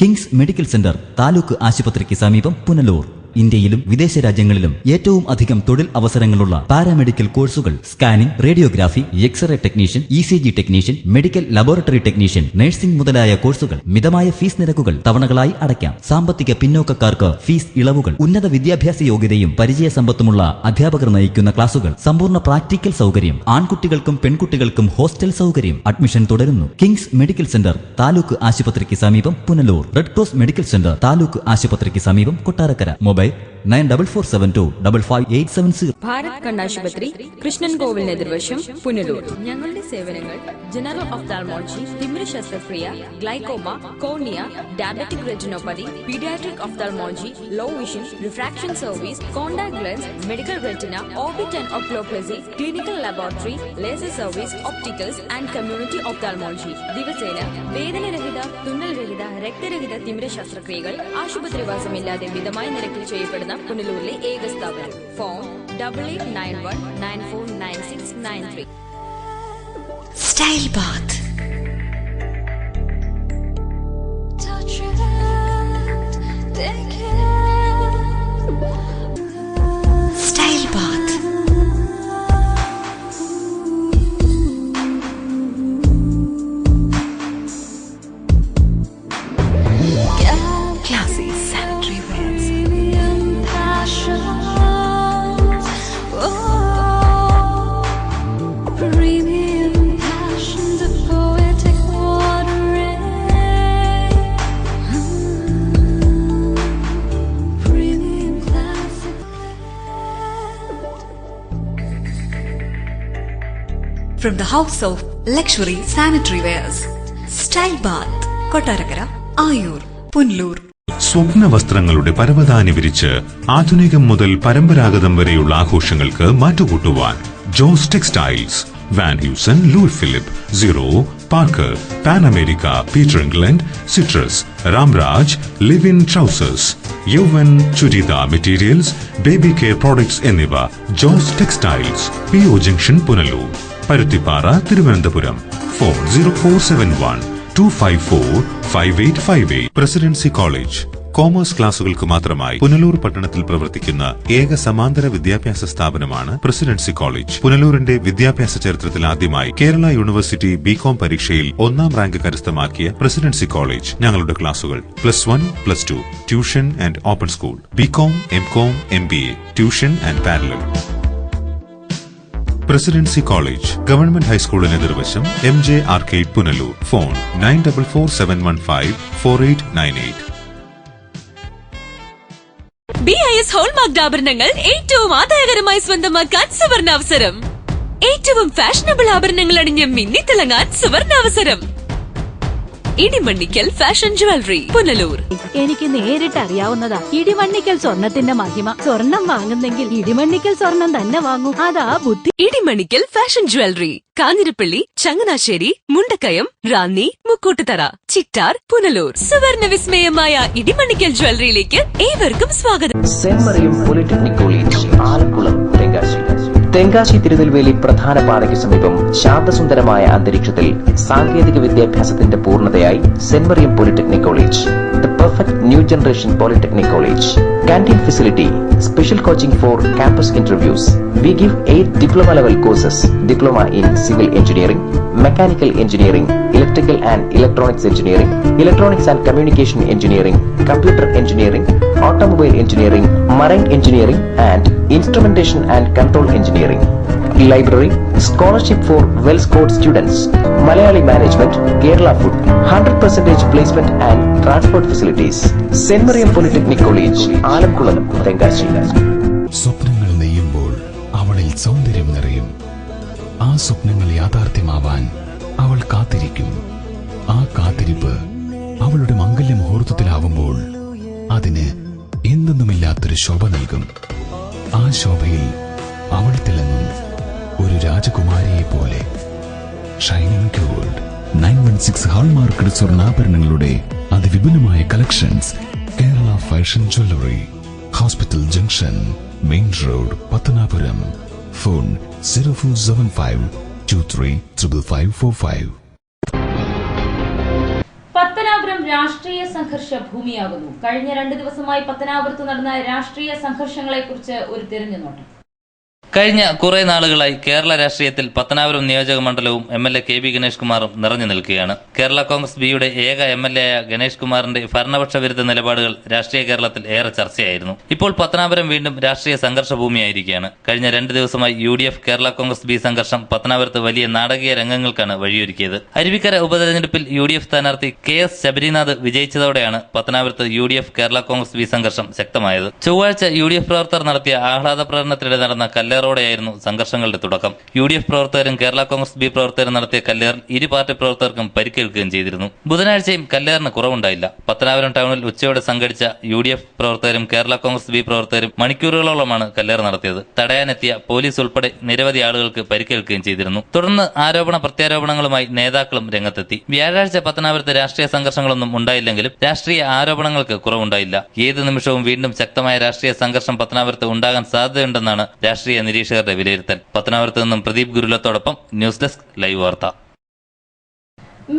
Kings medical centre, taluk ആശുപത്രിക്ക് സമീപം, പുനലൂർ. ഇന്ത്യയിലും വിദേശ രാജ്യങ്ങളിലും ഏറ്റവും അധികം തൊഴിൽ അവസരങ്ങളുള്ള പാരാമെഡിക്കൽ കോഴ്സുകൾ, scanning, radiography, x ray technician, ECG technician, medical laboratory technician, nursing മുതലായ കോഴ്സുകൾ. മിതമായ ഫീസ് നിരക്കുകൾ തവണകളായി അടയ്ക്കാം. സാമ്പത്തിക പിന്നോക്കക്കാർക്ക് ഫീസ് ഇളവുകൾ. ഉന്നത വിദ്യാഭ്യാസ യോഗ്യതയും പരിചയസമ്പത്തുമുള്ള അധ്യാപകർ നയിക്കുന്ന ക്ലാസുകൾ. സമ്പൂർണ്ണ പ്രാക്ടിക്കൽ സൗകര്യം. ആൺകുട്ടികൾക്കും പെൺകുട്ടികൾക്കും ഹോസ്റ്റൽ സൗകര്യം. അഡ്മിഷൻ തുടരുന്നു. കിങ്സ് മെഡിക്കൽ സെന്റർ, താലൂക്ക് ആശുപത്രിക്ക് സമീപം, Punalur. Red cross medical centre, taluk ആശുപത്രിക്ക് സമീപം, കൊട്ടാരക്കര. മൊബൈൽ 9442558870. ഭാരത് കണ്ണാശുപത്രി, കൃഷ്ണൻ കോവിലിന് എതിർവശം, പുനലൂർ. ഞങ്ങളുടെ സേവനങ്ങൾ ജനറൽ ഒഫ്താൽമോളജി, തിമിര ശസ്ത്രക്രിയ, glaucoma, cornea, diabetic retinopathy, paediatric ophthalmology, low vision, refraction service, contact lens, medical retina, orbit and oculoplasty, clinical laboratory, laser service, opticals and community ophthalmology. ദിവസേന വേദനരഹിത, തുന്നൽരഹിത, രക്തരഹിത തിമിര ശസ്ത്രക്രിയകൾ ആശുപത്രിവാസമില്ലാതെ മിതമായ നിരക്കിൽ ചെയ്യപ്പെടുന്ന പുനലൂരിലെ ഏക സ്ഥാപനം. Phone 8891949693. Style bath. Style bath. Classy sanitary wears. From the house of luxury sanitary wears, Style Bath, Kottarakara, Ayur, Punlur. സ്വപ്ന വസ്ത്രങ്ങളുടെ പരവതാനി വിരിച്ച് ആധുനികം മുതൽ പരമ്പരാഗതം വരെയുള്ള ആഘോഷങ്ങൾക്ക് മാറ്റുകൂട്ടുവാൻ Jose textiles, Van Heusen, Louis Philippe, Zero, Parker, Pan America, Peter England, Citrus, Ramraj, Livin trousers, Yauvan churidar materials, baby care products എന്നിവ. Jose textiles, PO junction, Punalur. Paruthippara, Thiruvananthapuram. Phone 0471-254-5858. Presidency college commerce ക്ലാസുകൾക്ക് മാത്രമായി പുനലൂർ പട്ടണത്തിൽ പ്രവർത്തിക്കുന്ന ഏക സമാന്തര വിദ്യാഭ്യാസ സ്ഥാപനമാണ് പ്രസിഡൻസി കോളേജ്. പുനലൂരിന്റെ വിദ്യാഭ്യാസ ചരിത്രത്തിൽ ആദ്യമായി കേരള യൂണിവേഴ്സിറ്റി BCom പരീക്ഷയിൽ 1ാം റാങ്ക് കരസ്ഥമാക്കിയ പ്രസിഡൻസി കോളേജ്. ഞങ്ങളുടെ ക്ലാസുകൾ +1, +2, tuition and open school, BCom, MCom, MBA, tuition and parallel. Presidency college government ഹൈസ്കൂളിന് എതിർവശം, MJ arcade, Punalur. Phone 9447154898. BIS hallmark ആഭരണങ്ങൾ ഏറ്റവും ആദായകരമായി സ്വന്തമാക്കാൻ സുവർണാവസരം. ഏറ്റവും ഫാഷനബിൾ ആഭരണങ്ങൾ അണിഞ്ഞ് മിന്നിത്തിളങ്ങാൻ സുവർണാവസരം. Edimannickal fashion jewellery, Punalur. എനിക്ക് നേരിട്ട് അറിയാവുന്നതാ ഇടിമണ്ണിക്കൽ സ്വർണത്തിന്റെ മഹിമ. സ്വർണം വാങ്ങുന്നെങ്കിൽ ഇടിമണ്ണിക്കൽ സ്വർണം തന്നെ വാങ്ങൂ, അതാ ബുദ്ധി. Idimannickal fashion jewellery, Kanjirappally, Changanassery, Mundakayam, Ranni, Mukkoottuthara, Chittar, Punalur. സുവർണ വിസ്മയമായ ഇടിമണ്ണിക്കൽ ജ്വല്ലറിയിലേക്ക് ഏവർക്കും സ്വാഗതം. Saint Mariam polytechnic college, Alakulam, Tenkasi. Tenkasi Tirunelveli പ്രധാന പാതയ്ക്ക് സമീപം ശാന്തസുന്ദരമായ അന്തരീക്ഷത്തിൽ സാങ്കേതിക വിദ്യാഭ്യാസത്തിന്റെ പൂർണ്ണതയായി saint Mariam polytechnic college, the perfect new generation polytechnic college. Canteen facility, special coaching for campus interviews. We give 8 diploma level courses: diploma in civil engineering, mechanical engineering, electrical and electronics engineering, electronics and communication engineering, computer engineering, automobile engineering, marine engineering, and instrumentation and control engineering. Library, scholarship for well-scored students, Malayali management, Kerala food, 100% placement and transport facilities. St. Mariam Polytechnic College, Alamkulam, Tengashi. സ്വപ്നങ്ങൾ നെയ്യുമ്പോൾ അവളിൽ സൗന്ദര്യം നിറയും. ആ സ്വപ്നങ്ങൾ യാഥാർത്ഥ്യമാവാൻ അവൾ കാത്തിരിക്കും. ആ കാത്തിരിപ്പ് അവളുടെ മംഗല്യ മുഹൂർത്തത്തിലാവുമ്പോൾ അതിന് എന്തെന്നുമില്ലാത്തൊരു ശോഭ നൽകും. ആ ശോഭയിൽ അവൾ തിളങ്ങും ഒരു രാജകുമാരിയെ പോലെ. ഷൈനിങ് ഗോൾഡ് 916 ഹാൾമാർക്കഡ് സ്വർണ്ണാഭരണങ്ങളുടെ അതിവിപുലമായ collections. Kerala fashion jewellery, hospital junction, main road, Pathanapuram. Phone 0475235545. Pathanapuram രാഷ്ട്രീയ സംഘർഷ ഭൂമിയാകുന്നു. കഴിഞ്ഞ 2 ദിവസമായി പത്തനാപുരത്ത് നടന്ന രാഷ്ട്രീയ സംഘർഷങ്ങളെക്കുറിച്ച് ഒരു തിരിഞ്ഞുനോട്ടം. കഴിഞ്ഞ കുറെ നാളുകളായി കേരള രാഷ്ട്രീയത്തിൽ പത്തനാപുരം നിയോജക മണ്ഡലവും MLA KB ഗണേഷ് കുമാറും നിറഞ്ഞു നിൽക്കുകയാണ്. കേരള കോൺഗ്രസ് ബിയുടെ ഏക MLA ആയ ഗണേഷ് കുമാറിന്റെ ഭരണപക്ഷ വിരുദ്ധ നിലപാടുകൾ രാഷ്ട്രീയ കേരളത്തിൽ ഏറെ ചർച്ചയായിരുന്നു. ഇപ്പോൾ പത്തനാപുരം വീണ്ടും രാഷ്ട്രീയ സംഘർഷ ഭൂമിയായിരിക്കുകയാണ്. കഴിഞ്ഞ 2 ദിവസമായി UDF കേരള കോൺഗ്രസ് ബി സംഘർഷം പത്തനാപുരത്ത് വലിയ നാടകീയ രംഗങ്ങൾക്കാണ് വഴിയൊരുക്കിയത്. അരുവിക്കര ഉപതെരഞ്ഞെടുപ്പിൽ UDF സ്ഥാനാർത്ഥി KS ശബരിനാഥ് വിജയിച്ചതോടെയാണ് പത്തനാപുരത്ത് UDF കേരള കോൺഗ്രസ് ബി സംഘർഷം ശക്തമായത്. ചൊവ്വാഴ്ച UDF പ്രവർത്തകർ നടത്തിയ ആഹ്ലാദ പ്രകടനത്തിനിടെ നടന്ന കല്ലേറോടെയായിരുന്നു സംഘർഷങ്ങളുടെ തുടക്കം. UDF പ്രവർത്തകരും കേരള കോൺഗ്രസ് ബി പ്രവർത്തകരും നടത്തിയ കല്ലേറിൽ ഇരു പാർട്ടി പ്രവർത്തകർക്കും പരിക്കേൽക്കുകയും ചെയ്തിരുന്നു. ബുധനാഴ്ചയും കല്ലേറിന് കുറവുണ്ടായില്ല. പത്തനാപുരം ടൗണിൽ ഉച്ചയോടെ സംഘടിച്ച UDF പ്രവർത്തകരും കേരള കോൺഗ്രസ് ബി പ്രവർത്തകരും മണിക്കൂറുകളോളമാണ് കല്ലേറ് നടത്തിയത്. തടയാനെത്തിയ പോലീസ് ഉൾപ്പെടെ നിരവധി ആളുകൾക്ക് പരിക്കേൽക്കുകയും ചെയ്തിരുന്നു. തുടർന്ന് ആരോപണ പ്രത്യാരോപണങ്ങളുമായി നേതാക്കളും രംഗത്തെത്തി. വ്യാഴാഴ്ച പത്തനാപുരത്ത് രാഷ്ട്രീയ സംഘർഷങ്ങളൊന്നും ഉണ്ടായില്ലെങ്കിലും രാഷ്ട്രീയ ആരോപണങ്ങൾക്ക് കുറവുണ്ടായില്ല. ഏത് നിമിഷവും വീണ്ടും ശക്തമായ രാഷ്ട്രീയ സംഘർഷം പത്തനാപുരത്ത് ഉണ്ടാകാൻ സാധ്യതയുണ്ടെന്നാണ് രാഷ്ട്രീയ നിരീക്ഷകരുടെ വിലയിരുത്തൽ. പത്തനാപുരത്ത് നിന്നും പ്രദീപ് ഗുരുലത്തോടൊപ്പം ന്യൂസ് ഡെസ്ക് ലൈവ് വാർത്ത.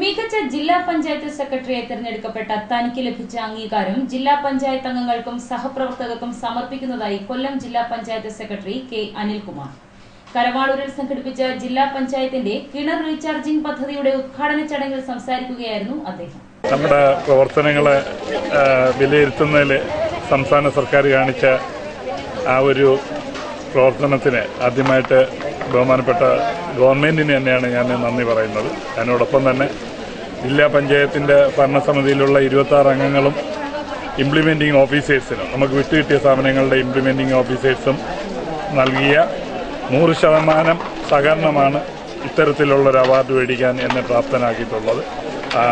മികച്ച ജില്ലാ പഞ്ചായത്ത് സെക്രട്ടറിയെ തിരഞ്ഞെടുക്കപ്പെട്ട തനിക്ക് ലഭിച്ച അംഗീകാരം ജില്ലാ പഞ്ചായത്ത് അംഗങ്ങൾക്കും സഹപ്രവർത്തകർക്കും സമർപ്പിക്കുന്നതായി കൊല്ലം ജില്ലാ പഞ്ചായത്ത് സെക്രട്ടറി K. അനിൽകുമാർ. കരവാളൂരിൽ സംഘടിപ്പിച്ച ജില്ലാ പഞ്ചായത്തിന്റെ കിണർ റീചാർജിംഗ് പദ്ധതിയുടെ ഉദ്ഘാടന ചടങ്ങിൽ സംസാരിക്കുകയായിരുന്നു അദ്ദേഹം. നമ്മുടെ പ്രവർത്തനങ്ങളെ വിലയിരുത്തുന്നതിൽ സംസ്ഥാന സർക്കാർ കാണിച്ച ആ ഒരു പ്രവർത്തനത്തിന് ആദ്യമായിട്ട് ബഹുമാനപ്പെട്ട ഗവൺമെന്റിന് തന്നെയാണ് ഞാൻ നന്ദി പറയുന്നത്. അതിനോടൊപ്പം തന്നെ ജില്ലാ പഞ്ചായത്തിന്റെ ഭരണസമിതിയിലുള്ള 26 അംഗങ്ങളും ഇംപ്ലിമെന്റിംഗ് ഓഫീസേഴ്സിനും നമുക്ക് വിട്ടുകിട്ടിയ സ്ഥാപനങ്ങളുടെ ഇംപ്ലിമെന്റിംഗ് ഓഫീസേഴ്സും നൽകിയ 100% സഹകരണമാണ് ഇത്തരത്തിലുള്ളൊരു അവാർഡ് മേടിക്കാൻ എന്നെ പ്രാപ്തനാക്കിയിട്ടുള്ളത്. ആ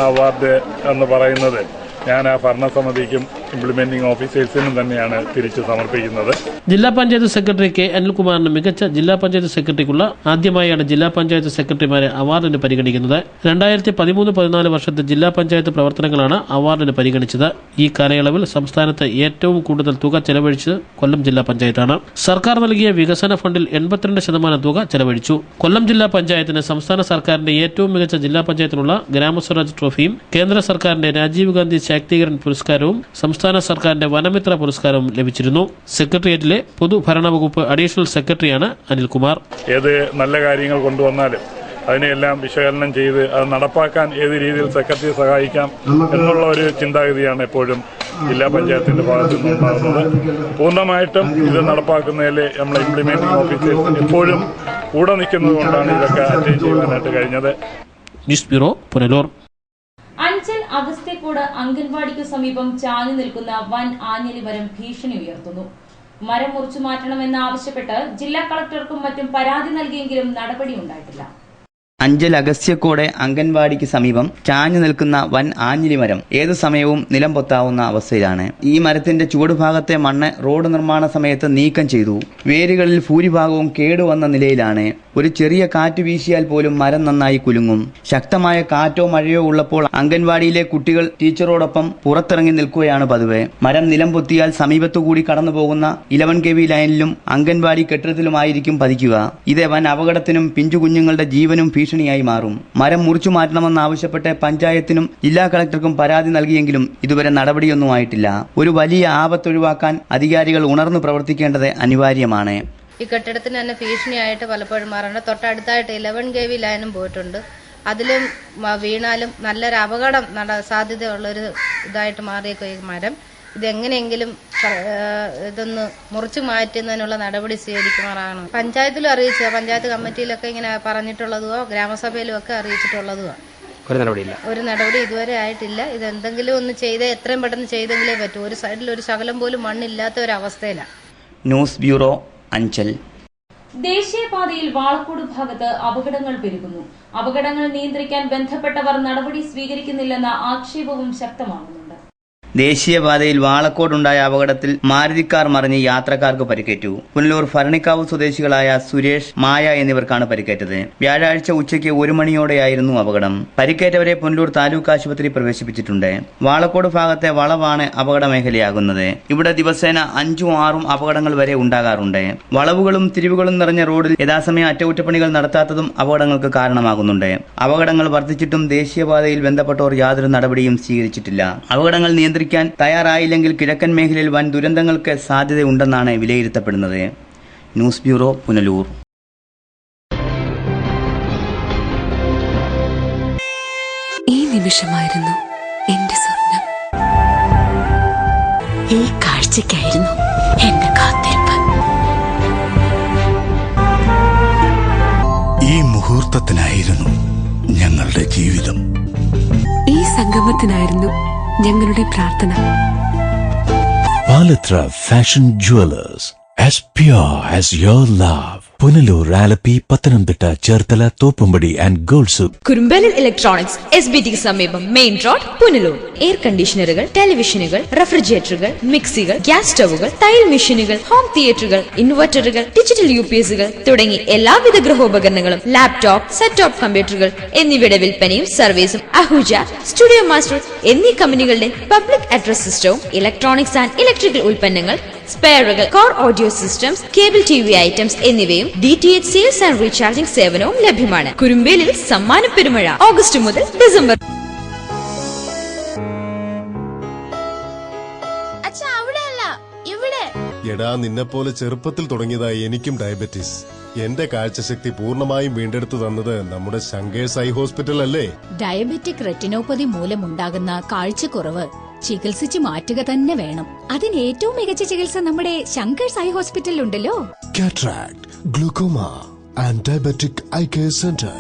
അവാർഡ് എന്ന് പറയുന്നത് ഞാൻ ആ ഭരണസമിതിക്കും ഇംപ്ലിമെന്റിംഗ് ഓഫീസേഴ്സിനും തന്നെയാണ് തിരിച്ചു സമർപ്പിക്കുന്നത്. ജില്ലാ പഞ്ചായത്ത് സെക്രട്ടറി K. അനിൽകുമാറിന് മികച്ച ജില്ലാ പഞ്ചായത്ത് സെക്രട്ടറിക്കുള്ള ആദ്യമായാണ് ജില്ലാ പഞ്ചായത്ത് സെക്രട്ടറിമാരെ അവാർഡിന് പരിഗണിക്കുന്നത്. 2013-14 വർഷത്തെ ജില്ലാ പഞ്ചായത്ത് പ്രവർത്തനങ്ങളാണ് അവാർഡിന് പരിഗണിച്ചത്. ഈ കാലയളവിൽ സംസ്ഥാനത്ത് ഏറ്റവും കൂടുതൽ തുക ചെലവഴിച്ചത് കൊല്ലം ജില്ലാ പഞ്ചായത്താണ്. സർക്കാർ നൽകിയ വികസന ഫണ്ടിൽ 82% തുക ചെലവഴിച്ചു. കൊല്ലം ജില്ലാ പഞ്ചായത്തിന് സംസ്ഥാന സർക്കാരിന്റെ ഏറ്റവും മികച്ച ജില്ലാ പഞ്ചായത്തിനുള്ള ഗ്രാമസ്വരാജ് ട്രോഫിയും കേന്ദ്ര സർക്കാരിന്റെ രാജീവ് ഗാന്ധി ശാക്തീകരൺ പുരസ്കാരവും സംസ്ഥാന സർക്കാരിന്റെ വനമിത്ര പുരസ്കാരവും ലഭിച്ചിരുന്നു. സെക്രട്ടേറിയറ്റിലെ പൊതുഭരണ വകുപ്പ് അഡീഷണൽ സെക്രട്ടറിയാണ് അനിൽകുമാർ. ഏത് നല്ല കാര്യങ്ങൾ കൊണ്ടുവന്നാലും അതിനെല്ലാം വിശകലനം ചെയ്ത് അത് നടപ്പാക്കാൻ ഏത് രീതിയിൽ സെക്രട്ടറിയെ സഹായിക്കാം എന്നുള്ള ഒരു ചിന്താഗതിയാണ് എപ്പോഴും ജില്ലാ പഞ്ചായത്തിന്റെ ഭാഗത്തു നിന്നുണ്ടാകുന്നത്. പൂർണ്ണമായിട്ടും ഇത് നടപ്പാക്കുന്നതിൽ നമ്മളെ ഇംപ്ലിമെന്റിംഗ് ഓഫീസേഴ്സ് എപ്പോഴും കൂടെ നിൽക്കുന്നത് കൊണ്ടാണ് ഇതൊക്കെ അറ്റൈൻ ചെയ്യാനായിട്ട് കഴിഞ്ഞത്. News bureau, Punalur. അഞ്ചൽ അഗസ്ത്യക്കോട് അംഗൻവാടിക്കു സമീപം ചാഞ്ഞു നിൽക്കുന്ന വൻ ആഞ്ഞലി മരം ഭീഷണി ഉയർത്തുന്നു. മരം മുറിച്ചു മാറ്റണമെന്നാവശ്യപ്പെട്ട് ജില്ലാ കളക്ടർക്കും മറ്റും പരാതി നൽകിയെങ്കിലും നടപടിയുണ്ടായിട്ടില്ല. അഞ്ചൽ അഗസ്ത്യക്കോട് അംഗൻവാടിക്ക് സമീപം ചാഞ്ഞു നിൽക്കുന്ന വൻ ആഞ്ഞിലി മരം ഏതു സമയവും നിലം പൊത്താവുന്ന അവസ്ഥയിലാണ്. ഈ മരത്തിന്റെ ചുവടുഭാഗത്തെ മണ്ണ് റോഡ് നിർമ്മാണ സമയത്ത് നീക്കം ചെയ്തു. വേരുകളിൽ ഭൂരിഭാഗവും കേടുവന്ന നിലയിലാണ്. ഒരു ചെറിയ കാറ്റ് വീശിയാൽ പോലും മരം നന്നായി കുലുങ്ങും. ശക്തമായ കാറ്റോ മഴയോ ഉള്ളപ്പോൾ അംഗൻവാടിയിലെ കുട്ടികൾ ടീച്ചറോടൊപ്പം പുറത്തിറങ്ങി നിൽക്കുകയാണ് പതിവ്. മരം നിലം പൊത്തിയാൽ സമീപത്തുകൂടി കടന്നു പോകുന്ന 11 kV ലൈനിലും അംഗൻവാടി കെട്ടിടത്തിലുമായിരിക്കും പതിക്കുക. ഇത് വൻ അപകടത്തിനും പിഞ്ചുകുഞ്ഞുങ്ങളുടെ ജീവനും ഭീഷണിയായി മാറും. മരം മുറിച്ചു മാറ്റണമെന്നാവശ്യപ്പെട്ട് പഞ്ചായത്തിനും ജില്ലാ കളക്ടർക്കും പരാതി നൽകിയെങ്കിലും ഇതുവരെ നടപടിയൊന്നും ആയിട്ടില്ല. ഒരു വലിയ ആപത്തൊഴിവാക്കാൻ അധികാരികൾ ഉണർന്നു പ്രവർത്തിക്കേണ്ടത് അനിവാര്യമാണ്. ഈ കെട്ടിടത്തിന് തന്നെ ഭീഷണിയായിട്ട് പലപ്പോഴും മാറുന്നുണ്ട്. തൊട്ടടുത്തായിട്ട് 11 kV ലൈനും പോയിട്ടുണ്ട്. അതിലും വീണാലും നല്ലൊരു അപകടം സാധ്യതയുള്ളൊരു ഇതായിട്ട് മാറിയേക്കും ഈ മരം. ഇതെങ്ങനെയെങ്കിലും ഇതൊന്ന് മുറിച്ചു മാറ്റുന്നതിനുള്ള നടപടി സ്വീകരിക്കുമാറാണ്. പഞ്ചായത്തിലും അറിയിച്ചു, പഞ്ചായത്ത് കമ്മിറ്റിയിലൊക്കെ ഇങ്ങനെ പറഞ്ഞിട്ടുള്ളതുമോ ഗ്രാമസഭയിലും ഒക്കെ അറിയിച്ചിട്ടുള്ളതുമോ ഒരു നടപടി ഇതുവരെ ആയിട്ടില്ല. ഇതെന്തെങ്കിലും ഒന്ന് ചെയ്തേ എത്രയും പെട്ടെന്ന് ചെയ്തെങ്കിലേ പറ്റൂ. ഒരു സൈഡിൽ ഒരു ശകലം പോലും മണ്ണില്ലാത്ത ഒരു അവസ്ഥയിലാണ്. News bureau, Anchal. ദേശീയപാതയിൽ വാളക്കോട് ഭാഗത്ത് അപകടങ്ങൾ പെരുകുന്നു. അപകടങ്ങൾ നിയന്ത്രിക്കാൻ ബന്ധപ്പെട്ടവർ നടപടി സ്വീകരിക്കുന്നില്ലെന്ന ആക്ഷേപവും ശക്തമാകുന്നുണ്ട്. ദേശീയപാതയിൽ വാളക്കോടുണ്ടായ അപകടത്തിൽ മാരുതിക്കാർ മറിഞ്ഞ് യാത്രക്കാർക്ക് പരിക്കേറ്റു. പുനലൂർ ഭരണിക്കാവ് സ്വദേശികളായ സുരേഷ്, മായ എന്നിവർക്കാണ് പരിക്കേറ്റത്. വ്യാഴാഴ്ച ഉച്ചയ്ക്ക് 1 മണിയോടെയായിരുന്നു അപകടം. പരിക്കേറ്റവരെ പുനലൂർ താലൂക്ക് ആശുപത്രി പ്രവേശിപ്പിച്ചിട്ടുണ്ട്. വാളക്കോട് ഭാഗത്തെ വളവാണ് അപകട മേഖലയാകുന്നത്. ഇവിടെ ദിവസേന 5ഉം 6ഉം അപകടങ്ങൾ വരെ ഉണ്ടാകാറുണ്ട്. വളവുകളും തിരിവുകളും നിറഞ്ഞ റോഡിൽ യഥാസമയം അറ്റകുറ്റപ്പണികൾ നടത്താത്തതും അപകടങ്ങൾക്ക് കാരണമാകുന്നുണ്ട്. അപകടങ്ങൾ വർദ്ധിച്ചിട്ടും ദേശീയപാതയിൽ ബന്ധപ്പെട്ടവർ യാതൊരു നടപടിയും സ്വീകരിച്ചിട്ടില്ല. അപകടങ്ങൾ നിയന്ത്രിക്കാൻ തയ്യാറായില്ലെങ്കിൽ കിഴക്കൻ മേഖലയിൽ വൻ ദുരന്തങ്ങൾക്ക് സാധ്യതയുണ്ടെന്നാണ് വിലയിരുത്തപ്പെടുന്നത്. News bureau, Punalur. ഈ നിമിഷമായിരുന്നു എന്റെ സ്വപ്നം. ഈ കാഴ്ചയ്ക്കായിരുന്നു എന്റെ കാത്തിരിപ്പ്. ഈ മുഹൂർത്തത്തിനായിരുന്നു ഞങ്ങളുടെ ജീവിതം. ഈ സംഗമത്തിനായിരുന്നു ഞങ്ങളുടെ പ്രാർത്ഥന. Palathra fashion jewellers, as pure as your love. Punalur, Alleppey, Pathanamthitta, Cherthala, Thoppumpady and ഗോൾസുക്. കുറുമ്പലിൽ ഇലക്ട്രോണിക്സ് SBTക്ക് സമീപം, മെയിൻ റോഡ്, പുനലൂർ. എയർ കണ്ടീഷണറുകൾ, ടെലിവിഷനുകൾ, റെഫ്രിജറേറ്ററുകൾ, മിക്സികൾ, ഗ്യാസ് സ്റ്റവുകൾ, തയ്യൽ മെഷീനുകൾ, ഹോം തിയേറ്ററുകൾ, ഇൻവെർട്ടറുകൾ, ഡിജിറ്റൽ UPSകൾ തുടങ്ങി എല്ലാവിധ ഗൃഹോപകരണങ്ങളും, ലാപ്ടോപ്പ്, സെറ്റ് ടോപ്പ് കമ്പ്യൂട്ടറുകൾ എന്നിവയുടെ വിൽപ്പനയും സർവീസും അഹൂജ, സ്റ്റുഡിയോ മാസ്റ്റർ എന്നീ കമ്പനികളുടെ പബ്ലിക് അഡ്രസ് സിസ്റ്റവും ഇലക്ട്രോണിക്സ് ആൻഡ് ഇലക്ട്രിക്കൽ ഉൽപ്പന്നങ്ങൾ, സ്പെയറുകൾ, core audio systems, cable TV items എന്നിവയും DTH സെയിൽസ് ആൻഡ് റീചാർജിംഗ് സേവനവും ലഭ്യമാണ്. കുറുമ്പേലിൽ സമ്മാന പെരുമഴ ഓഗസ്റ്റ് മുതൽ ഡിസംബർ. എടാ, നിന്നെപ്പോലെ ചെറുപ്പത്തിൽ തുടങ്ങിയതായി എനിക്കും ഡയബറ്റീസ്. എന്റെ കാഴ്ചശക്തി പൂർണ്ണമായും വീണ്ടെടുത്തു തന്നത് നമ്മുടെ ശങ്കേഴ്സ് ഐ ഹോസ്പിറ്റൽ അല്ലേ? ഡയബറ്റിക് റെറ്റിനോപ്പതി മൂലമുണ്ടാകുന്ന കാഴ്ചക്കുറവ് ചികിത്സിച്ച് മാറ്റുക തന്നെ വേണം. അതിന് ഏറ്റവും മികച്ച ചികിത്സ നമ്മുടെ ശങ്കേഴ്സ് ഐ ഹോസ്പിറ്റലിലുണ്ടല്ലോ. Cataract, glaucoma and diabetic eye care centre.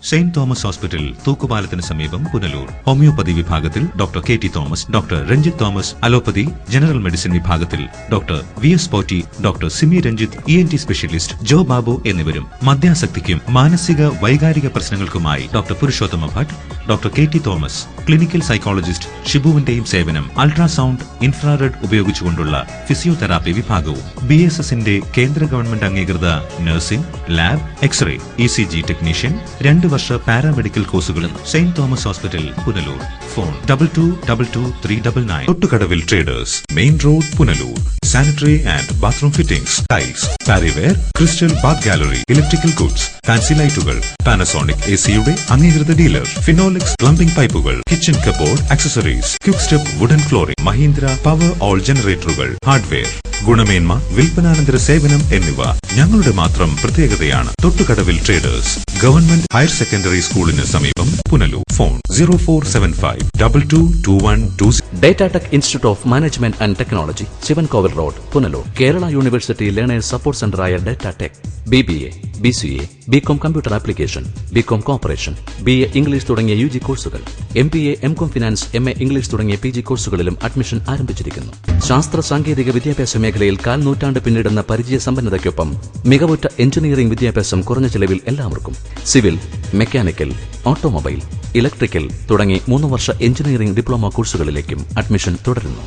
Saint Thomas hospital, തൂക്കുപാലത്തിന് സമീപം, പുനലൂർ. ഹോമിയോപ്പതി വിഭാഗത്തിൽ doctor KT Thomas, doctor Ranjith Thomas. Allopathy general medicine വിഭാഗത്തിൽ doctor VS Potti, doctor Simi Ranjith ENT specialist, Jo Babu എന്നിവരും. മദ്യാസക്തിക്കും മാനസിക വൈകാരിക പ്രശ്നങ്ങൾക്കുമായി doctor Purushothama Bhat, doctor KT Thomas. Clinical psychologist ഷിബുവിന്റെയും സേവനം. അൾട്രാസൗണ്ട്, ഇൻഫ്രാറെഡ് ഉപയോഗിച്ചുകൊണ്ടുള്ള ഫിസിയോതെറാപ്പി വിഭാഗവും. BSSന്റെ കേന്ദ്ര ഗവൺമെന്റ് അംഗീകൃത nursing, lab, x-ray, ECG technician, 2 വർഷ പാരാമെഡിക്കൽ കോഴ്സുകളും saint Thomas hospital, Punalur. Phone 222239. Thottukadavil traders, main road, Punalur. Sanitary and bathroom fittings, tiles, Parryware, crystal bath gallery, electrical goods, fancy ലൈറ്റുകൾ, Panasonic ACയുടെ അംഗീകൃത ഡീലർ. ഫിനോലിക്സ് പ്ലംബിംഗ് പൈപ്പുകൾ, kitchen cupboard, accessories, quick step wooden flooring, Mahindra Powerol ജനറേറ്ററുകൾ, hardware. ഗുണമേന്മ, വിൽപ്പനാനന്തര സേവനം എന്നിവ ഞങ്ങളുടെ മാത്രം പ്രത്യേകതയാണ്. Thottukadavil traders, government higher secondary സ്കൂളിന് സമീപം, Punalur. Phone 0475222120. Datatech institute of management and technology, Sivankovil road, Punalur. Kerala university learners support സെന്ററായ Datatech BBA, BCA, BCom computer application, BCom corporation, BA English തുടങ്ങിയ UG കോഴ്സുകൾ, MBA, MCom finance, MA English തുടങ്ങിയ PG കോഴ്സുകളിലും admission ആരംഭിച്ചിരിക്കുന്നു. ശാസ്ത്ര സാങ്കേതിക വിദ്യാഭ്യാസ മേഖലയിൽ 4 നൂറ്റാണ്ട് പിന്നിടുന്ന പരിചയ സമ്പന്നതയ്ക്കൊപ്പം മികവുറ്റ എഞ്ചിനീയറിംഗ് വിദ്യാഭ്യാസം കുറഞ്ഞ ചെലവിൽ എല്ലാവർക്കും. സിവിൽ, മെക്കാനിക്കൽ, ഓട്ടോമൊബൈൽ, ഇലക്ട്രിക്കൽ തുടങ്ങി 3 വർഷ എഞ്ചിനീയറിംഗ് ഡിപ്ലോമ കോഴ്സുകളിലേക്കും അഡ്മിഷൻ തുടരുന്നു.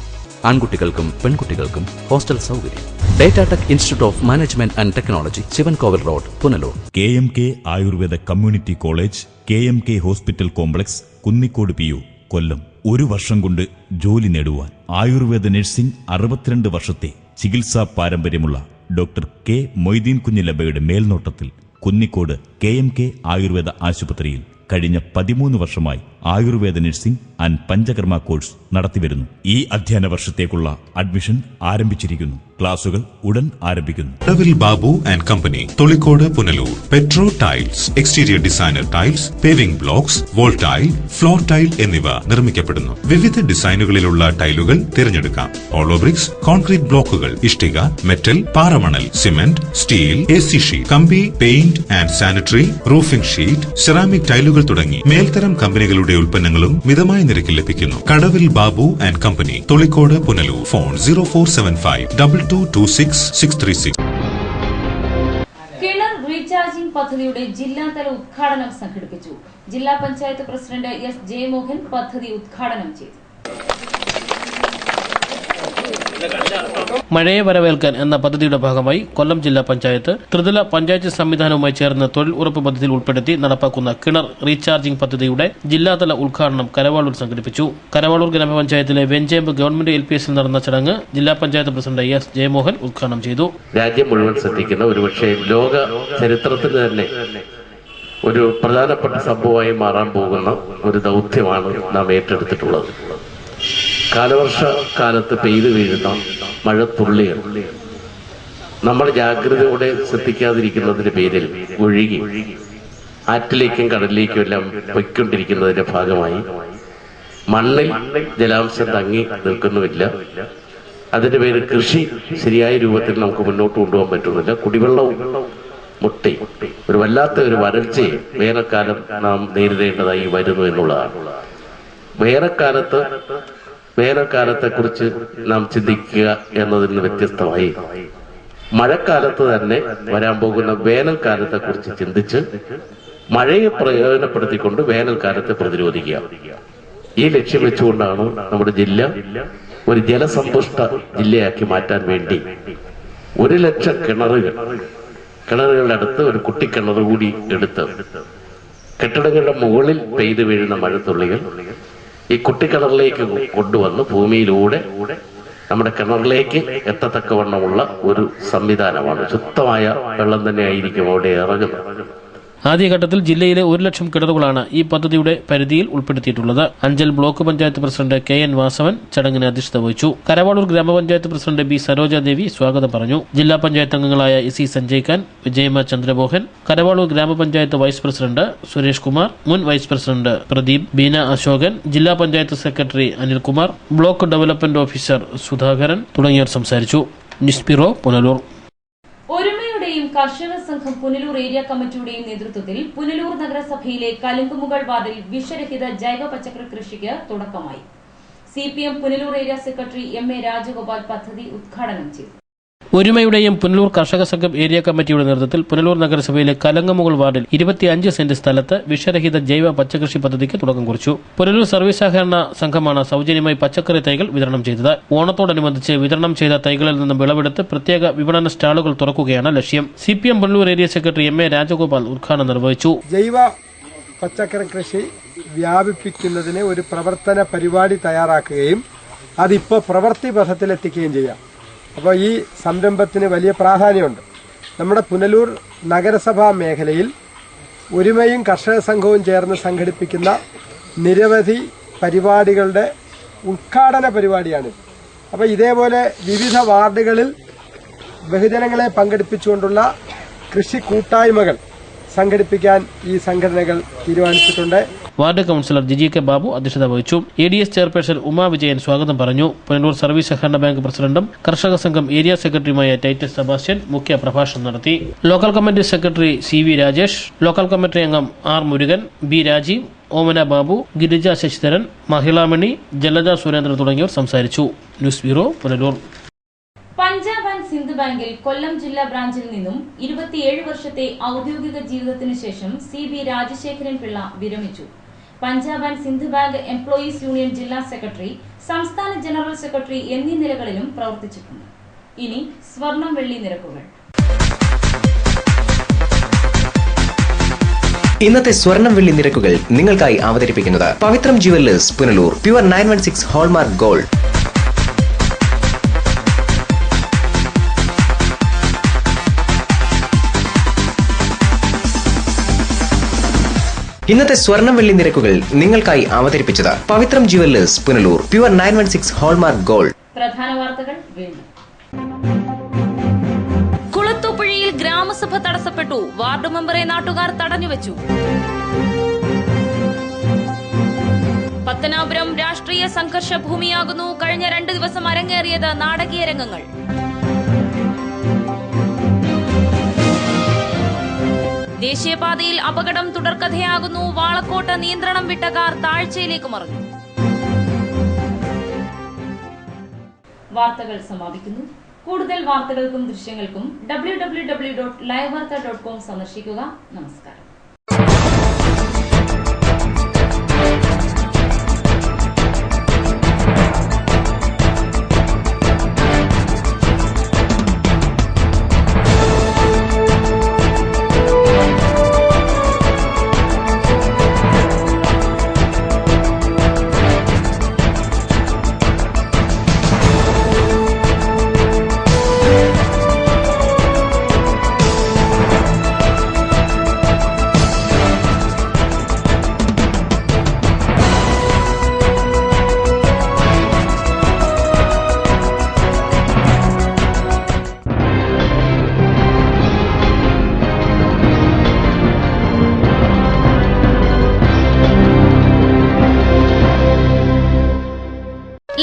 ആൺകുട്ടികൾക്കും പെൺകുട്ടികൾക്കും ഹോസ്റ്റൽ സൗകര്യം. Datatech institute of management and technology, Sivankovil road, Punalur. KMK Ayurveda community college, KMK hospital complex, Kunnicode PU, Kollam. 1 വർഷം കൊണ്ട് ജോലി നേടുവാൻ ആയുർവേദ നഴ്സിംഗ് 62 വർഷത്തെ ചികിത്സാ പാരമ്പര്യമുള്ള ഡോക്ടർ K മൊയ്തീൻ കുഞ്ഞിലബയുടെ മേൽനോട്ടത്തിൽ കുന്നിക്കോട് KMK ആയുർവേദ ആശുപത്രിയിൽ കഴിഞ്ഞ 13 വർഷമായി Ayurveda nursing and Panchakarma course നടത്തിവരുന്നു. ഈ അധ്യയന വർഷത്തേക്കുള്ള അഡ്മിഷൻ ആരംഭിച്ചിരിക്കുന്നു. ക്ലാസുകൾ ഉടൻ ആരംഭിക്കുന്നു. Kadavil Babu and company, Tholicode, Punalur. Petro tiles, exterior designer tiles, paving blocks, wall tile, floor tile എന്നിവ നിർമ്മിക്കപ്പെടുന്നു. വിവിധ ഡിസൈനുകളിലുള്ള ടൈലുകൾ തിരഞ്ഞെടുക്കാം. ഹോളോ ബ്രിക്സ്, കോൺക്രീറ്റ് ബ്ലോക്കുകൾ, ഇഷ്ടിക, മെറ്റൽ, പാറമണൽ, സിമന്റ്, സ്റ്റീൽ, AC ഷീറ്റ്, കമ്പി, paint and sanitary, roofing sheet, ceramic ടൈലുകൾ തുടങ്ങി മേൽത്തരം കമ്പനികളുടെ ഉൽപ്പന്നങ്ങളും മിതമായ നിരക്കിൽ ലഭിക്കുന്നു. Kadavil Babu and company, Tholicode, Punalur. Phone 0475222636. കിണർ റീചാർജിംഗ് റീചാർജിംഗ് പദ്ധതിയുടെ ജില്ലാതല ഉദ്ഘാടനം സംഘടിപ്പിച്ചു. ജില്ലാ പഞ്ചായത്ത് പ്രസിഡന്റ് എസ് ജയമോഹൻ പദ്ധതി ഉദ്ഘാടനം ചെയ്തു. മഴയെ വരവേൽക്കാൻ എന്ന പദ്ധതിയുടെ ഭാഗമായി കൊല്ലം ജില്ലാ പഞ്ചായത്ത് ത്രിതല പഞ്ചായത്ത് സംവിധാനവുമായി ചേർന്ന് തൊഴിൽ ഉറപ്പ് പദ്ധതിയിൽ ഉൾപ്പെടുത്തി നടപ്പാക്കുന്ന കിണർ റീചാർജിംഗ് പദ്ധതിയുടെ ജില്ലാതല ഉദ്ഘാടനം കരവാളൂർ സംഘടിപ്പിച്ചു. കരവാളൂർ ഗ്രാമപഞ്ചായത്തിലെ വെഞ്ചേമ്പ് ഗവൺമെന്റ് LPSൽ നടന്ന ചടങ്ങ് ജില്ലാ പഞ്ചായത്ത് പ്രസിഡന്റ് എസ് ജയമോഹൻ ഉദ്ഘാടനം ചെയ്തു. രാജ്യം മുഴുവൻ ശ്രദ്ധിക്കുന്ന ഒരുപക്ഷെ ലോക ചരിത്രത്തിൽ തന്നെ ഒരു പ്രധാനപ്പെട്ട സംഭവമായി മാറാൻ പോകുന്ന ഒരു ദൗത്യമാണ് നാം ഏറ്റെടുത്തിട്ടുള്ളത്. കാലവർഷക്കാലത്ത് പെയ്തു വീഴുന്ന മഴത്തുള്ളികൾ നമ്മൾ ജാഗ്രതയോടെ ശ്രദ്ധിക്കാതിരിക്കുന്നതിന്റെ പേരിൽ ഒഴുകി ആറ്റിലേക്കും കടലിലേക്കും എല്ലാം പൊയ്ക്കൊണ്ടിരിക്കുന്നതിന്റെ ഭാഗമായി മണ്ണിൽ ജലാംശം തങ്ങി നിൽക്കുന്നുമില്ല. അതിന്റെ പേര് കൃഷി ശരിയായ രൂപത്തിൽ നമുക്ക് മുന്നോട്ട് കൊണ്ടുപോകാൻ പറ്റുന്നില്ല. കുടിവെള്ളവും മുട്ടി ഒരു വല്ലാത്ത ഒരു വരൾച്ചയെ വേനൽക്കാലം നാം നേരിടേണ്ടതായി വരുന്നു എന്നുള്ളതാണ്. വേനൽക്കാലത്തെ കുറിച്ച് നാം ചിന്തിക്കുക എന്നതിന് വ്യത്യസ്തമായി മഴക്കാലത്ത് തന്നെ വരാൻ പോകുന്ന വേനൽക്കാലത്തെ കുറിച്ച് ചിന്തിച്ച് മഴയെ പ്രയോജനപ്പെടുത്തിക്കൊണ്ട് വേനൽക്കാലത്തെ പ്രതിരോധിക്കുക. ഈ ലക്ഷ്യം വെച്ചുകൊണ്ടാണ് നമ്മുടെ ജില്ല ഒരു ജലസമ്പുഷ്ട ജില്ലയാക്കി മാറ്റാൻ വേണ്ടി 100,000 കിണറുകളുടെ അടുത്ത് ഒരു കുട്ടിക്കിണർ കൂടി എടുത്ത് കെട്ടിടങ്ങളുടെ മുകളിൽ പെയ്തു വീഴുന്ന മഴത്തുള്ളികൾ ഈ കുട്ടിക്കിണറിലേക്ക് കൊണ്ടുവന്ന് ഭൂമിയിലൂടെ നമ്മുടെ കിണറിലേക്ക് എത്തത്തക്കവണ്ണമുള്ള ഒരു സംവിധാനമാണ്. ശുദ്ധമായ വെള്ളം തന്നെ ആയിരിക്കും അവിടെ ഇറങ്ങുന്നത്. ആദ്യഘട്ടത്തിൽ ജില്ലയിലെ 1,00,000 കിണറുകളാണ് ഈ പദ്ധതിയുടെ പരിധിയിൽ ഉൾപ്പെടുത്തിയിട്ടുള്ളത്. Anchal block panchayat president KN Vasavan ചടങ്ങിന് അധ്യക്ഷത വഹിച്ചു. കരവാളൂർ ഗ്രാമപഞ്ചായത്ത് പ്രസിഡന്റ് B സരോജാദേവി സ്വാഗതം പറഞ്ഞു. ജില്ലാ പഞ്ചായത്ത് അംഗങ്ങളായ SE സഞ്ജയ് ഖാൻ, വിജയമ ചന്ദ്രമോഹൻ, കരവാളൂർ ഗ്രാമപഞ്ചായത്ത് വൈസ് പ്രസിഡന്റ് സുരേഷ് കുമാർ, മുൻ വൈസ് പ്രസിഡന്റ് പ്രദീപ്, ബീന അശോകൻ, ജില്ലാ panchayat secretary Anilkumar, block development officer Sudhakaran തുടങ്ങിയവർ സംസാരിച്ചു. News bureau, Punalur. ഒരുമയുടെയും കർഷക സംഘം പുനലൂർ ഏരിയ കമ്മിറ്റിയുടെയും നേതൃത്വത്തിൽ പുനലൂർ നഗരസഭയിലെ കലുങ്കുമുകൾ വാർഡിൽ വിഷരഹിത ജൈവ പച്ചക്കറി കൃഷിക്ക് തുടക്കമായി. CPM Punalur area secretary MA Rajagopal പദ്ധതി ഉദ്ഘാടനം ചെയ്തു. ഒരുമയുടെയും പുനലൂർ കർഷക സംഘം ഏരിയ കമ്മിറ്റിയുടെ നേതൃത്വത്തിൽ പുനലൂർ നഗരസഭയിലെ കലങ്ങമുകൾ വാർഡിൽ 25 സെന്റ് സ്ഥലത്ത് വിഷരഹിത ജൈവ പച്ചക്കൃഷി പദ്ധതിക്ക് തുടക്കം കുറിച്ചു. പുനലൂർ സർവീസ് സഹകരണ സംഘമാണ് സൌജന്യമായി പച്ചക്കറി തൈകൾ വിതരണം ചെയ്തത്. ഓണത്തോടനുബന്ധിച്ച് വിതരണം ചെയ്ത തൈകളിൽ നിന്നും വിളവെടുത്ത് പ്രത്യേക വിപണന സ്റ്റാളുകൾ തുറക്കുകയാണ് ലക്ഷ്യം. CPM Punalur area secretary MA Rajagopal ഉദ്ഘാടനം നിർവഹിച്ചു. ജൈവ പച്ചക്കറി കൃഷി വ്യാപിപ്പിക്കുന്നതിന് ഒരു പ്രവർത്തന പരിപാടി തയ്യാറാക്കുകയും അതിപ്പോൾ പ്രവൃത്തി പഥത്തിലെത്തിക്കുകയും ചെയ്യാം. അപ്പോൾ ഈ സംരംഭത്തിന് വലിയ പ്രാധാന്യമുണ്ട്. നമ്മുടെ പുനലൂർ നഗരസഭാ മേഖലയിൽ ഒരുമയും കർഷക സംഘവും ചേർന്ന് സംഘടിപ്പിക്കുന്ന നിരവധി പരിപാടികളുടെ ഉദ്ഘാടന പരിപാടിയാണിത്. അപ്പോൾ ഇതേപോലെ വിവിധ വാർഡുകളിൽ ബഹുജനങ്ങളെ പങ്കെടുപ്പിച്ചുകൊണ്ടുള്ള കൃഷി കൂട്ടായ്മകൾ സംഘടിപ്പിക്കാൻ ഈ സംഘടനകൾ തീരുമാനിച്ചിട്ടുണ്ട്. Ward councillor Giji K Babu അധ്യക്ഷത വഹിച്ചു. ADS ചെയർപേഴ്സൺ ഉമാ വിജയൻ സ്വാഗതം പറഞ്ഞു. പുനലൂർ സർവീസ് സഹകരണ ബാങ്ക് പ്രസിഡന്റും കർഷക സംഘം ഏരിയ സെക്രട്ടറിയുമായ ടൈറ്റസ് സെബാസ്റ്റ്യൻ മുഖ്യ പ്രഭാഷണം നടത്തി. Local committee secretary CV Rajesh, local committee അംഗം R മുരുകൻ, B രാജീവ്, ഓമന ബാബു, ഗിരിജ ശശിധരൻ, മഹിളാമണി, ജലജ സുരേന്ദ്രൻ തുടങ്ങിയവർ സംസാരിച്ചു. News bureau, Punalur. Punjab and Sindh ബാങ്കിൽ കൊല്ലം ജില്ലാ ബ്രാഞ്ചിൽ നിന്നും 27 വർഷത്തെ ഔദ്യോഗിക ജീവിതത്തിനു ശേഷം CB രാജശേഖരൻ പിള്ള വിരമിച്ചു. Punjab and Sindh bank employees union ജില്ലാ സെക്രട്ടറി, സംസ്ഥാന ജനറൽ സെക്രട്ടറി എന്നീ നിലകളിലും പ്രവർത്തിച്ചിട്ടുണ്ട്. ഇനി സ്വർണം വെള്ളി നിരക്കുകൾ. ഇന്നത്തെ സ്വർണം വെള്ളി നിരക്കുകൾ നിങ്ങൾക്കായി അവതരിപ്പിക്കുന്നത് Pavithram jewellers Punalur. Pure 916 hallmark gold. ഇന്നത്തെ സ്വർണം വെള്ളി നിരക്കുകൾ നിങ്ങൾക്കായി അവതരിപ്പിച്ചത് Pavithram jewellers Punalur. Pure 916 hallmark gold. പ്രധാന വാർത്തകൾ വീണ്ടും. കുളത്തൂപ്പുഴയിൽ ഗ്രാമസഭ തടസ്സപ്പെട്ടു. വാർഡ് മെമ്പറെ നാട്ടുകാർ തടഞ്ഞുവെച്ചു. പത്തനാപുരം രാഷ്ട്രീയ സംഘർഷ ഭൂമിയാകുന്നു. കഴിഞ്ഞ 2 ദിവസം അരങ്ങേറിയത് നാടകീയ രംഗങ്ങൾ. ദേശീയപാതയിൽ അപകടം തുടർക്കഥയാകുന്നു. വാളക്കോട്ട് നിയന്ത്രണം വിട്ട കാർ താഴ്ചയിലേക്ക് മറിഞ്ഞു. വാർത്തകൾ സമാപിക്കുന്നു. കൂടുതൽ വാർത്തകൾക്കും ദൃശ്യങ്ങൾക്കും www.livevarta.com സന്ദർശിക്കുക. നമസ്കാരം.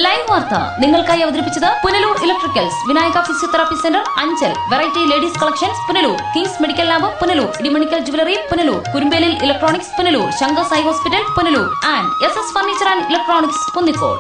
ലൈവ് വാർത്ത നിങ്ങൾക്കായി അവതരിപ്പിച്ചത് Punalur electricals, Vinayaka physiotherapy centre, Anchal, variety ladies collections Punalur, kings medical lab Punalur, Idimannickal jewellery Punalur, Kurumbelil electronics Punalur, Shankar hospital Punalur and SS furniture and electronics Kunnicode.